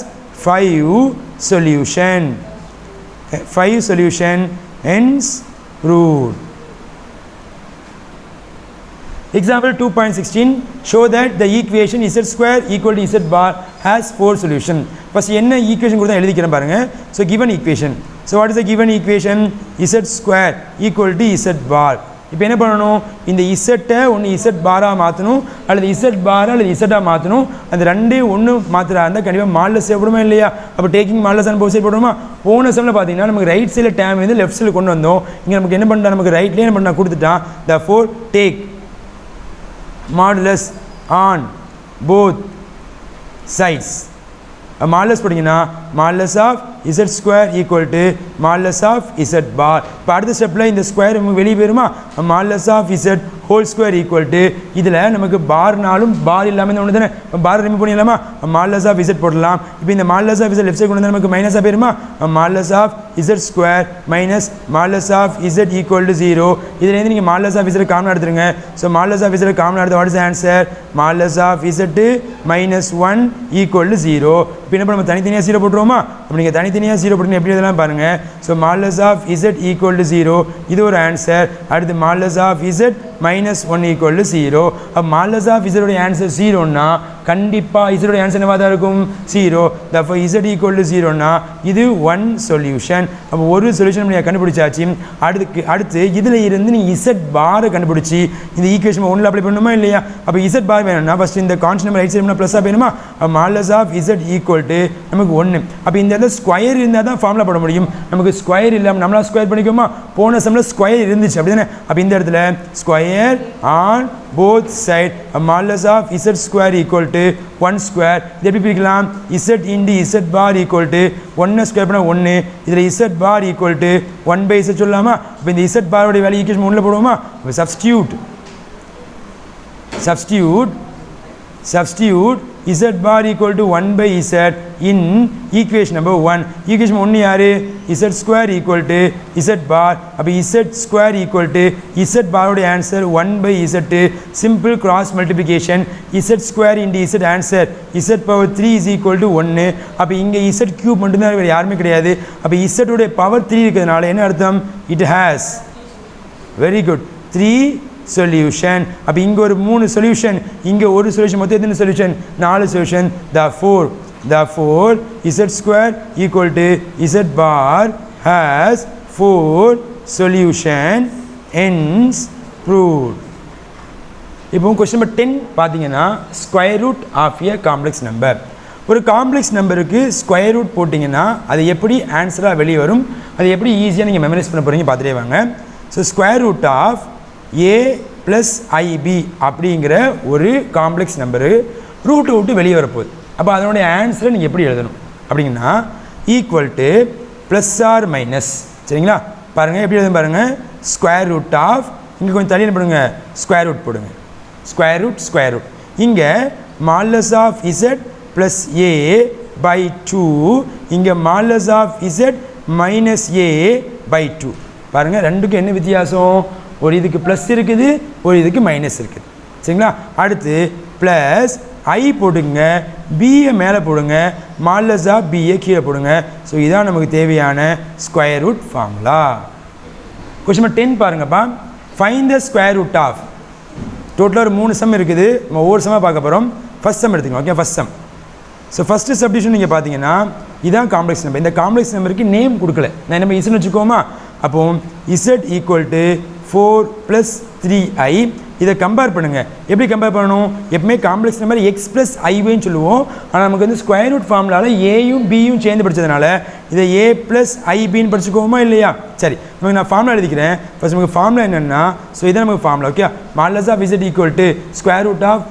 5 solution. 5 solution hence ruled. Example 2.16 show that the equation z square equal to z bar has 4 solution. First என்ன ஈக்குவேஷன் கொடுத்தா எழுதிக்கிறேன் பாருங்க. So given equation. So what is the given equation, z square equal to z bar. இப்போ என்ன பண்ணணும், இந்த z ஒன்று z பாராக மாற்றணும் அல்லது z பாரா அல்லது z மாற்றணும். அந்த ரெண்டே ஒன்று மாத்திரா இருந்தால் கண்டிப்பாக மாடலஸ் தேவைப்படுமா இல்லையா? அப்போ taking modulus and both side போடுமா? போன செம்மில் பார்த்தீங்கன்னா நமக்கு ரைட் சைடில் டேம் வந்து லெஃப்ட் சைடில் கொண்டு வந்தோம். இங்கே நமக்கு என்ன பண்ணா, நமக்கு ரைட்லேயே என்ன பண்ணா கொடுத்துட்டான். therefore take modulus on both sides. modulus போட்டிங்கன்னா modulus of z square equal to modulus of z bar. இப்போ அடுத்த ஸ்டெப்பில் இந்த ஸ்கொயர் நமக்கு வெளியே போயிருமா, modulus of z whole square equal to இதில் நமக்கு பார்னாலும் பார் இல்லாமல் இந்த ஒன்று தானே, பார் ரிமூவ் பண்ணிடலாமா, modulus of z போடலாம். இப்போ இந்த modulus of z left side கொண்டு வந்து நமக்கு மைனஸாக போயிருமா, modulus of z square minus modulus of z equal to 0. இதுலேருந்து நீங்கள் modulus of z காமனாக எடுத்துருங்க. ஸோ modulus of z காமனாக எடுத்து what is answer, modulus of z minus 1 equal to 0. இப்போ என்ன நம்ம தனித்தனியாக 0 போட்டுருவோமா? அப்போ நீங்கள் தனித்தனியாக 0 போட்டு எப்படி எழுதலாம் பாருங்கள். So modulus of z equal to 0 இது ஒரு ஆன்சர். அடுத்து modulus of z minus 1 equal to 0. அப்போ modulus of z உடைய ஆன்சர் 0னா கண்டிப்பாக z உடைய ஆன்சர் என்னவாக தான் இருக்கும் 0. therefore z equal to 0னா இது 1 சொல்யூஷன். அப்போ ஒரு சொல்யூஷன் நீங்கள் கண்டுபிடிச்சாச்சு. அடுத்து இதில் இருந்து நீங்கள் z பாரை கண்டுபிடிச்சி இந்த ஈக்குவேஷன் 1ல் அப்ளை பண்ணணுமா இல்லையா? அப்போ z பார் வேணும்னா ஃபஸ்ட் இந்த கான்ஸ்டன்ட் நம்பர் ரைட் சைடு ப்ளஸ்ஸாக வேணுமா, modulus of z equal to நமக்கு 1. அப்போ இந்த இடத்துல ஸ்கொயர் இருந்தால் தான் ஃபார்முலா போட முடியும். நமக்கு ஸ்கொயர் இல்லாமல் நம்மளால் ஸ்கொயர் பண்ணிக்கோமா, போன சம்மில் ஸ்கொயர் இருந்துச்சு அப்படி தானே. அப்போ இந்த இடத்துல square on both side modulus of z square equal to 1 square. இது எப்படி பிரிக்கலாம், z into z bar equal to 1 square பண்ணால் 1, இதில் z bar equal to 1 by z சொல்லலாமா? இப்போ இந்த z பாரோடைய வேல்யூ ஈக்குவேஷன் 1ல் போடுவோமா? இப்போ substitute z bar equal to 1 by z in equation number 1. equation 1 யாரு, z square equal to z bar. அப்போ z square equal to z பாரோடைய answer 1 by z. simple cross multiplication z square into z answer z power 3 is equal to 1. அப்போ இங்கே z cube மட்டும்தான் வேறு யாருமே கிடையாது. அப்போ z உடைய பவர் 3 இருக்கிறதுனால என்ன அர்த்தம், it has very good 3 solution. அப்போ இங்கே ஒரு 3 சொல்யூஷன், இங்கே ஒரு சொல்யூஷன், மொத்தம் எத்தனை solution 4 solution. therefore z square equal to z bar has 4 solution hence proved. இப்போ கொஸ்டின் நம்பர் 10 பார்த்தீங்கன்னா square root of a complex number. ஒரு காம்ப்ளெக்ஸ் நம்பருக்கு ஸ்கொயர் ரூட் போட்டிங்கன்னா அது எப்படி ஆன்சராக வெளியே வரும், அது எப்படி ஈஸியாக நீங்கள் மெமரைஸ் பண்ண போகிறீங்க பார்த்துட்டே வாங்க. So square root of A plus i b அப்படிங்கிற ஒரு காம்ப்ளெக்ஸ் நம்பரு ரூட்டை விட்டு வெளியே வரப்போகுது. அப்போ அதனுடைய ஆன்சரை நீங்கள் எப்படி எழுதணும் அப்படிங்கன்னா equal to plus or minus. சரிங்களா, பாருங்கள் எப்படி எழுதும் பாருங்கள். ஸ்கொயர் ரூட் ஆஃப் இங்கே கொஞ்சம் தள்ளி என்ன பண்ணுங்க, ஸ்கொயர் ரூட் போடுங்க. ஸ்கொயர் ரூட் இங்கே modulus of Z plus a by 2, இங்கே modulus of Z minus a by 2. பாருங்கள் ரெண்டுக்கும் என்ன வித்தியாசம், ஒரு இதுக்கு ப்ளஸ் இருக்குது, ஒரு இதுக்கு மைனஸ் இருக்குது. சரிங்களா, அடுத்து ப்ளஸ் ஐ போடுங்க, பியை மேலே போடுங்க, மாலஸ் ஆஃப் பியை கீழே போடுங்க. ஸோ இதான் நமக்கு தேவையான square root formula. Question number 10 பாருங்கப்பா. Find the square root of, டோட்டலாக ஒரு 3 சம் இருக்குது, நம்ம ஒவ்வொரு சம்மாக பார்க்க போகிறோம். ஃபஸ்ட் சம் எடுத்துக்கோங்க. Okay, first some. So first submission நீங்கள் பார்த்தீங்கன்னா இதான் காம்ப்ளெக்ஸ் நம்பர். இந்த காம்ப்ளெக்ஸ் நம்பருக்கு நேம் கொடுக்கல, நான் நம்ம இசன்னு வச்சுக்கோமா. அப்போ இசட் ஈக்குவல் டு 4 + 3i. இதை கம்பேர் பண்ணுங்கள். எப்படி கம்பேர் பண்ணணும், எப்பவுமே காம்ப்ளெக்ஸ் நம்பர் எக்ஸ் ப்ளஸ் ஐன்னு சொல்லுவோம். ஆனால் நமக்கு வந்து ஸ்கொயர் ரூட் ஃபார்முலாவில் ஏயும் பியும் சேர்ந்து படித்ததுனால இதை ஏ ப்ளஸ் ஐபின்னு படிச்சுக்கோமா இல்லையா. சரி, நமக்கு நான் ஃபார்முலா எழுதிக்கிறேன். ஃபஸ்ட் நமக்கு ஃபார்முலா என்னென்னா, ஸோ இதான் நமக்கு formula. Okay, modulus of Z equal to square root of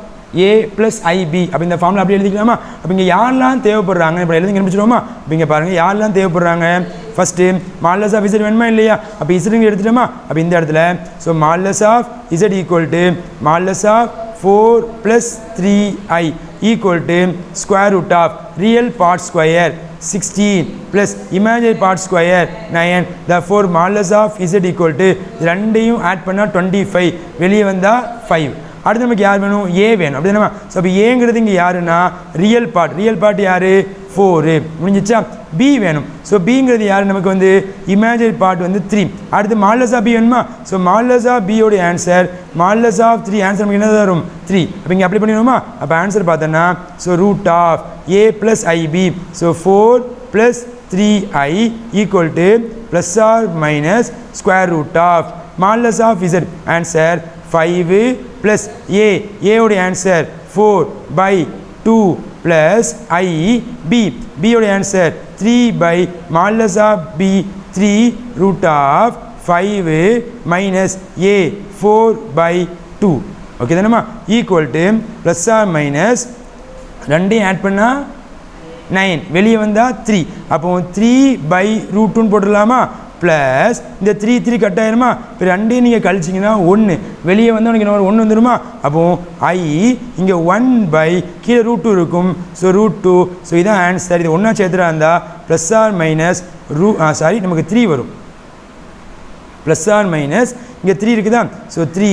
A plus i b. அப்போ இந்த ஃபார்முலா அப்படி எழுதிக்கலாமா. அப்போ இங்கே யாரெல்லாம் தேவைப்படுறாங்க இப்போ எழுதி கண்டுபிடிச்சிடுவோமா. இப்போ இங்கே பாருங்கள் யாரெல்லாம் தேவைப்படுறாங்க. ஃபஸ்ட்டு மாலஸ் ஆஃப் இசட் வேணுமா இல்லையா. அப்போ இசட் எடுத்துட்டோமா. அப்போ இந்த இடத்துல so modulus of Z equal to modulus of 4 + 3i equal to square root of real part square 16 plus imaginary part square 9. therefore modulus of Z equal to ரெண்டையும் ஆட் பண்ணால் 25, வெளியே வந்தால் 5. அடுத்து நமக்கு யார் வேணும், ஏ வேணும். அப்படி தானே. ஸோ அப்போ ஏங்கிறது இங்கே யாருன்னா ரியல் பார்ட் யார் 4 முடிஞ்சிச்சா. பி வேணும். ஸோ பிங்கிறது யார் நமக்கு வந்து இமேஜினரி பார்ட் வந்து 3. அடுத்து மாலஸ் ஆஃப் பி வேணுமா. ஸோ மாலஸ் ஆஃப் பியோடைய ஆன்சர் மாலஸ் ஆஃப் 3 ஆன்சர் நமக்கு என்ன வரும் 3. அப்போ இங்கே அப்ளை பண்ணிடுவோமா. அப்போ ஆன்சர் பார்த்தோன்னா so root of A plus I B. So 4 + 3i equal to plus or minus square root of modulus of Z answer 5 plus A உடைய ஆன்சர் 4/2 ப்ளஸ் ஐ பி உடைய answer 3 modulus of B 3 root of 5 minus A 4/2. Okay தானேம்மா. Equal to plus or minus ரெண்டையும் ஆட் பண்ணால் 9, வெளியே வந்தால் 3. அப்போ 3/√2 போட்டுடலாமா. ப்ளஸ் இந்த 3 கட் ஆயிருமா. இப்போ ரெண்டையும் நீங்கள் கழிச்சிங்கன்னா 1, வெளியே வந்து உனக்கு என்ன 1 வந்துடுமா. அப்போது ஐ இங்கே 1/ கீழே √2 இருக்கும். ஸோ √2. ஸோ இதான் ஆன்சர். இது ஒன்றா சேர்த்துட்டா இருந்தால் ப்ளஸ் ஆர் மைனஸ் நமக்கு 3 வரும். ப்ளஸ் ஆர் மைனஸ் இங்கே 3 இருக்குதா. So 3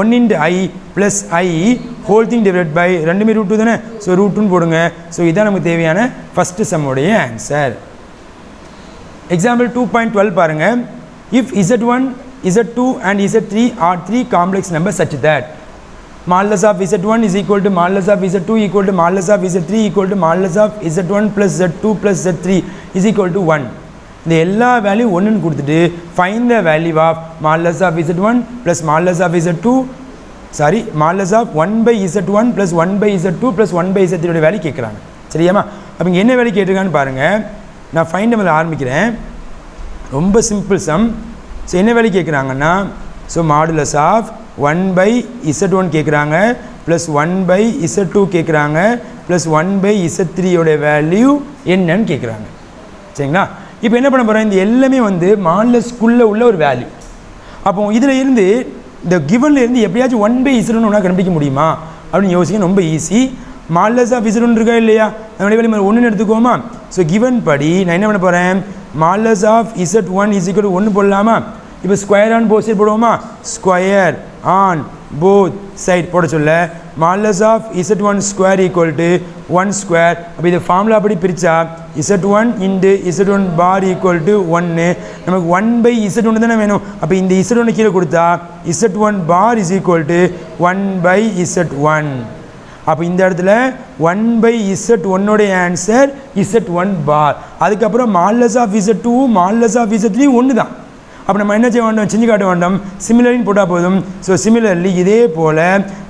1 × i plus i whole thing divide by ரெண்டுமே √2 தானே. ஸோ √2 போடுங்க. ஸோ இதான் நமக்கு தேவையான ஃபஸ்ட்டு சம்முடைய ஆன்சர். எக்ஸாம்பிள் 2.12 பாருங்க. If z1 z2 and z3 are 3 complex numbers such that modulus of z1 is equal to modulus of z2 equal to modulus of z3 equal to modulus of z1 plus z2 plus z3 is equal to 1. இந்த எல்லா வேல்யூ 1ன்னு கொடுத்துட்டு find the value of modulus of z1 plus modulus of z2 modulus of 1/z1 plus 1/z2 plus 1/z3 உடைய வேல்யூ கேட்குறாங்க. சரியாம்மா. அப்போ இங்கே என்ன வேல்யூ கேட்டிருக்கான்னு பாருங்கள். நான் ஃபைண்ட் நம்பரில் ஆரம்பிக்கிறேன். ரொம்ப சிம்பிள் சம். ஸோ என்ன வேல்யூ கேட்குறாங்கன்னா ஸோ மாடுலஸ் ஆஃப் 1/z1 கேட்குறாங்க, ப்ளஸ் 1/z2 கேட்குறாங்க, ப்ளஸ் 1/z3 வேல்யூ என்னன்னு கேட்குறாங்க. சரிங்களா. இப்போ என்ன பண்ண போகிறோம், இந்த எல்லாமே வந்து மாடுலஸ்க்குள்ளே உள்ள ஒரு வேல்யூ. அப்போ இதில் இருந்து இந்த கிவனில் இருந்து எப்படியாச்சும் 1/z1 ஒன்றா கண்டுபிடிக்க முடியுமா அப்படின்னு யோசிக்க ரொம்ப ஈஸி. மாலஸ் ஆஃப் z1 இருக்கா இல்லையா, நம்மளுடைய வேல்யூ 1ன்னு எடுத்துக்கோமா. ஸோ கிவன் படி நான் என்ன பண்ண போகிறேன், மாலஸ் ஆஃப் z1 = 1 போடலாமா. இப்போ ஸ்கொயர் ஆன் போத் சைட் போடுவோமா. ஸ்கொயர் ஆன் போத் சைட் போட சொல்ல modulus of z1 square equal to 1 square. அப்போ இது ஃபார்முலா அப்படி பிரித்தா z1 × z1 bar equal to 1. நமக்கு 1/z1 தானே வேணும். அப்போ இந்த z1 கீழே கொடுத்தா z1 bar is equal to 1/z1. அப்போ இந்த இடத்துல 1/z1 ஆன்சர் z1 பார். அதுக்கப்புறம் மாலஸ் of z2 modulus of z3 ஒன்று தான். அப்போ நம்ம என்ன செய்ய வேண்டும், செஞ்சு காட்ட வேண்டும், சிமிலர்னு போட்டால் போதும். ஸோ சிமிலர்லி இதே போல்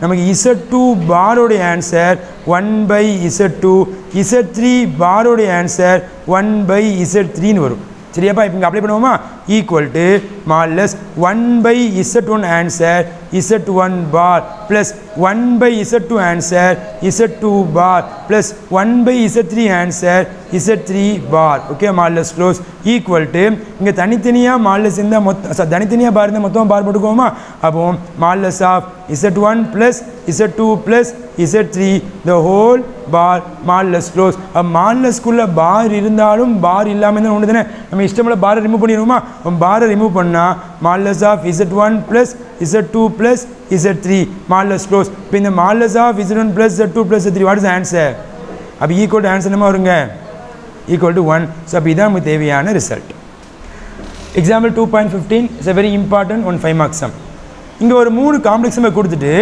நமக்கு Z2 பாரோடைய answer 1/Z2, Z3 பாரோடைய answer 1/Z3ன்னு வரும். சரியாப்பா? இப்போ இங்கே அப்ளை பண்ணுவோமா, equal to modulus 1/Z1 answer Z1 bar plus 1/Z2 answer Z2 bar plus 1/Z3 answer Z3 bar. Okay, modulus close equal to இங்கே தனித்தனியாக மாடலஸ் இருந்தால் மொத்தம் தனித்தனியாக பார் இருந்தால் மொத்தமாக பார் போட்டுக்கோமா. அப்போ modulus of Z1 plus Z2 plus Z3 the whole bar modulus close. மாடலஸ்குள்ளே பார் இருந்தாலும் பார் இல்லாமல் தான் ஒன்று தானே, நம்ம இஷ்டமில்ல பாரை ரிமூவ் பண்ணிடுவோமா. பாரை ரிமூவ் பண்ணால் modulus of Z1 plus Z2 plus Z3 modulus close. இப்போ இந்த modulus of Z1 plus Z2 plus Z3 what is answer? அப்போ ஈக்குவல் டு ஆன்சர் என்னமா வருங்க, ஈக்குவல் டு 1. ஸோ அப்போ இதான் நமக்கு தேவையான result. Example 2.15 is a very important 5 marks sum. இங்கே ஒரு 3 காம்ப்ளெக்ஸ் நம்பர் கொடுத்துட்டு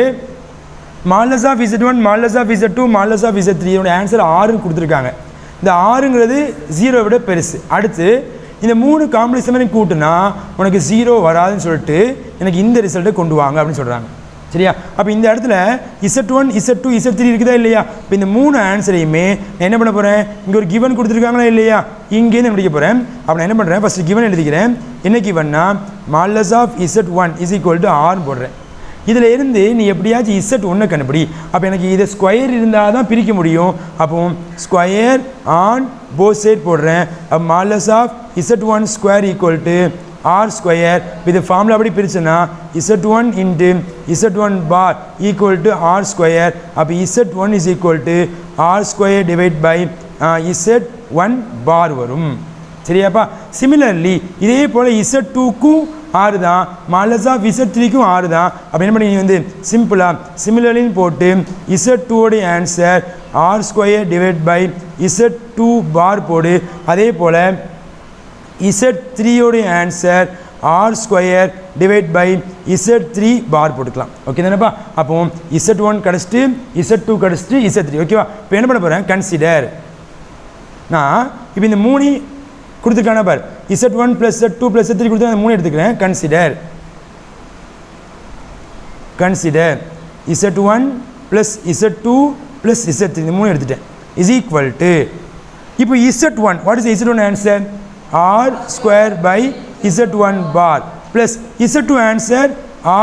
modulus of Z1 modulus of Z2 modulus of Z3 இதோட ஆன்சர் 6 கொடுத்துருக்காங்க. இந்த 6ங்கிறது 0 விட பெருசு. அடுத்து இந்த 3 காம்ப்ளெக்ஸ் நம்பரையும் கூட்டினா உனக்கு 0 வராதுன்னு சொல்லிட்டு எனக்கு இந்த ரிசல்ட்டை கொண்டு வாங்க அப்படின்னு சொல்கிறாங்க. சரியா? அப்போ இந்த இடத்துல Z1 Z2 Z3 இருக்குதா இல்லையா? இப்போ இந்த 3 ஆன்சரையுமே நான் என்ன பண்ண போகிறேன், இங்கே ஒரு கிவன் கொடுத்துருக்காங்களா இல்லையா, இங்கேருந்து முடிக்க போகிறேன். அப்போ நான் என்ன பண்ணுறேன், ஃபஸ்ட்டு கிவன் எழுதிக்கிறேன். என்ன கிவன்னா modulus of Z1 is equal to R போடுறேன். இதில் இருந்து நீ எப்படியாச்சும் Z1 கண்டுபிடி. அப்போ எனக்கு இதை ஸ்கொயர் இருந்தால் தான் பிரிக்க முடியும். அப்போ ஸ்கொயர் ஆன் போத் சைட் போடுறேன். அப்போ modulus of Z1 square equal to R square. இது ஃபார்முலா அப்படி பிரிச்சுன்னா Z1 into Z1 bar equal to R square. அப்போ Z1 is equal to R square divide by Z1 bar வரும். சரியாப்பா? சிமிலர்லி இதே போல் Z2க்கும் 6 தான், மாடலஸ் ஆஃப் Z3க்கும் 6 தான். அப்போ என்ன பண்ணி நீ வந்து சிம்பிளாக சிமிலர்லின்னு போட்டு Z2டைய answer R square divide by Z2 bar போடு. அதே போல் Z3யோடைய answer R square divide by Z3 bar போட்டுக்கலாம். ஓகே தானேப்பா? அப்போ Z1 கிடச்சிட்டு Z2 கிடச்சிட்டு Z3. ஓகேவா? இப்போ என்ன பண்ண போகிறேன், கன்சிடர். நான் இப்போ இந்த 3 கொடுத்துருக்கான பார், Z1 plus Z2 plus Z3 கொடுத்து அந்த 3 எடுத்துக்கிறேன். Consider Z1 plus Z2 plus Z3 இந்த 3 எடுத்துட்டேன் இஸ் ஈக்குவல் டு இப்போ Z1 what is Z1 answer R square by Z1 bar plus Z2 answer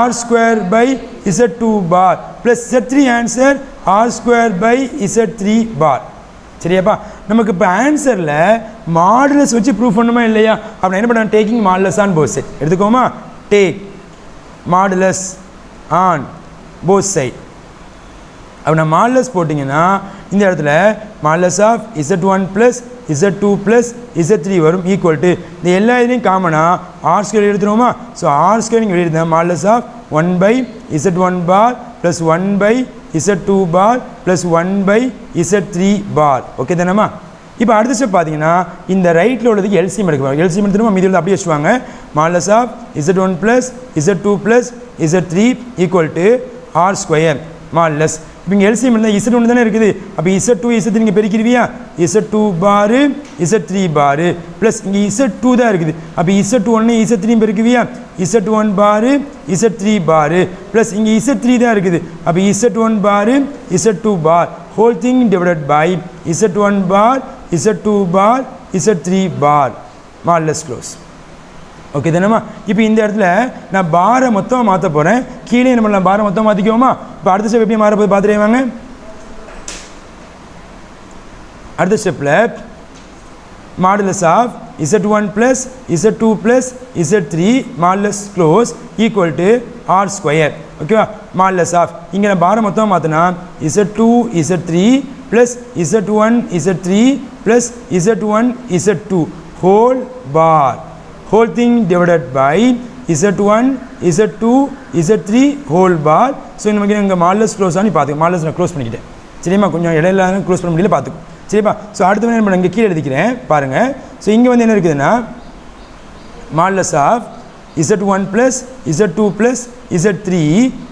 R square by Z2 bar plus Z3 answer R square by Z3 bar. சரியாப்பா? நமக்கு இப்போ ஆன்சரில் மாடுலஸ் வச்சு ப்ரூஃப் பண்ணுமா இல்லையா? அப்போ என்ன பண்ண, taking modulus on both side எடுத்துக்கோமா. Take modulus on both side. அப்போ நான் மாடுலஸ் போட்டிங்கன்னா இந்த இடத்துல modulus of Z1 plus Z2 plus Z3 வரும் ஈக்குவல் டு இந்த எல்லா இதுலேயும் காமனாக R ஸ்கொயர் எடுத்துருவோமா. ஸோ R ஸ்கொயர் நீங்கள் எழுதிருந்தேன் modulus of 1/Z1 bar plus 1/Z2 bar plus 1/Z3 bar. Okay தானேம்மா? இப்போ அடுத்த ஸ்டெப் பார்த்தீங்கன்னா இந்த ரைட்டில் உள்ளதுக்கு எல்சிஎம் எடுக்க. எல்சிஎம் எடுத்துருமா, மீதி உள்ள அப்படியே வச்சுவாங்க. Modulus of Z1 plus Z2 plus Z3 equal to R square modulus. இப்போ இங்கே எல்சிஎம் இருந்தால் Z1 தானே இருக்குது. அப்போ Z2 Z3 நீங்கள் பெருக்கிடுவியா, Z2 பாரு Z3 பாரு ப்ளஸ் இங்கே Z2 தான் இருக்குது. அப்போ Z1 Z3 பெருக்குவியா, Z1 பாரு Z3 பாரு ப்ளஸ் இங்கே Z3 தான் இருக்குது. அப்போ Z1 bar Z2 bar whole thing divided by Z1 bar Z2 bar Z3 bar modulus close. Okay தானேம்மா? இப்போ இந்த இடத்துல நான் பாரை மொத்தமாக மாற்ற போகிறேன். கீழே நம்ம பாரை மொத்தமாக மாற்றிக்குவோமா. இப்போ அடுத்த ஸ்டெப் எப்படி மாற போது பார்த்துருவாங்க. அடுத்த ஸ்டெப்பில் modulus of Z1 plus Z2 plus Z3 modulus close equal to R square. ஓகேவா? மாடுலஸ் ஆஃப் இங்கே நான் பாரை மொத்தமாக மாற்றினா Z2 Z3 plus Z1 Z3 plus Z1 Z2 whole bar whole thing divided by Z1 Z2 Z3 whole bar. So நமக்கு இங்கே மாடலஸ் க்ளோஸ் ஆனி பார்த்துக்கோ. மாடலஸ் நான் க்ளோஸ் பண்ணிக்கிட்டேன். சரிம்மா? கொஞ்சம் இடையில க்ளோஸ் பண்ண முடியல பார்த்துக்கோ. சரிப்பா? ஸோ அடுத்து என்ன பண்ண, இங்கே கீழே எழுதிக்கிறேன் பாருங்கள். ஸோ இங்கே வந்து என்ன இருக்குதுன்னா modulus of Z1 plus Z2 plus Z3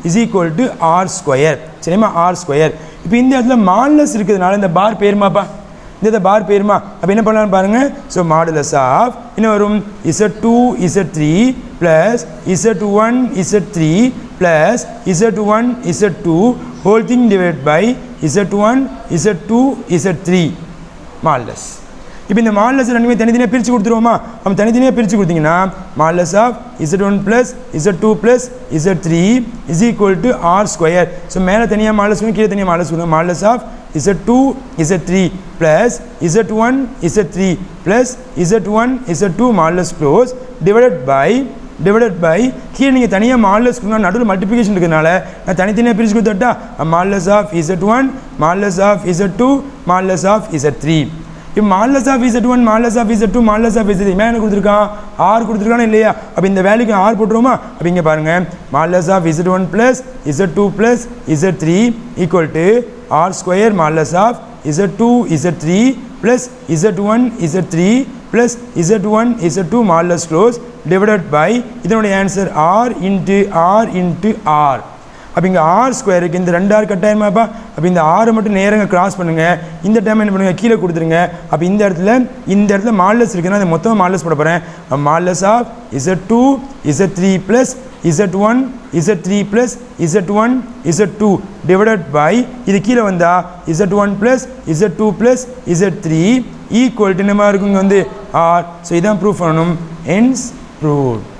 is equal to R square. சரிம்மா? R square. இப்போ இந்த இடத்துல மாடலஸ் இருக்கிறதுனால இந்த பார் பேருமாப்பா, இந்த பார் பேருமா. அப்போ என்ன பண்ணலான்னு பாருங்கள். ஸோ மாடுலஸ் ஆஃப் என்ன வரும், Z2 Z3 plus z1 z3 plus z1 z2 whole thing divided by z1 z2 z3 modulus. இப்போ இந்த மாடுலஸ் ரெண்டுமே தனித்தனியாக பிரித்து கொடுத்துருவோமா? நம்ம தனித்தனியாக பிரித்து கொடுத்தீங்கன்னா modulus of z1 plus z2 plus z3 is equal to R square. So மேலே தனியாக மாடுலஸ் கீழே தனியாக மாடுலஸ் கொடுங்க. Modulus of z2 z3 plus z1 z3 plus z1 z2 modulus close divided by கீழே நீங்கள் தனியாக மாடுலஸ் கொடுங்க, நடுவில் மல்டிப்ளிகேஷன் இருக்கிறதுனால நான் தனித்தனியாக பிரித்து கொடுத்துட்டா modulus of z1 modulus of z2 modulus of z3. இப்போ modulus of z1 modulus of z2 modulus of z3 மேலே கொடுத்துருக்கான் ஆர் கொடுத்துருக்கானா இல்லையா? அப்போ இந்த வேல்யூக்கு ஆர் போட்டுருவோமா? அப்போ இங்கே பாருங்கள் modulus of z1 plus z2 plus z3 equal to R square modulus of z2 z3 plus z1 z3 plus z1 z2 modulus close divided by இதனுடைய ஆன்சர் ஆர் இன்ட்டு ஆர். அப்போ இங்கே ஆர் ஸ்கொயருக்கு இந்த 2 ஆர் கட்டாயமாப்பா. அப்போ இந்த ஆரை மட்டும் நேரங்க கிராஸ் பண்ணுங்கள். இந்த டைம் என்ன பண்ணுங்கள், கீழே கொடுத்துருங்க. அப்போ இந்த இடத்துல மாடுலஸ் இருக்குன்னா அதை மொத்தமாக மாடுலஸ் போட போகிறேன். Modulus of z2 z3 plus z1 z3 plus z1 z2 divided by இது கீழே வந்தால் z1 plus z2 plus z3 equal to என்னமா இருக்குங்க வந்து ஆர். ஸோ இதான் ப்ரூஃப் பண்ணணும். Hence proved.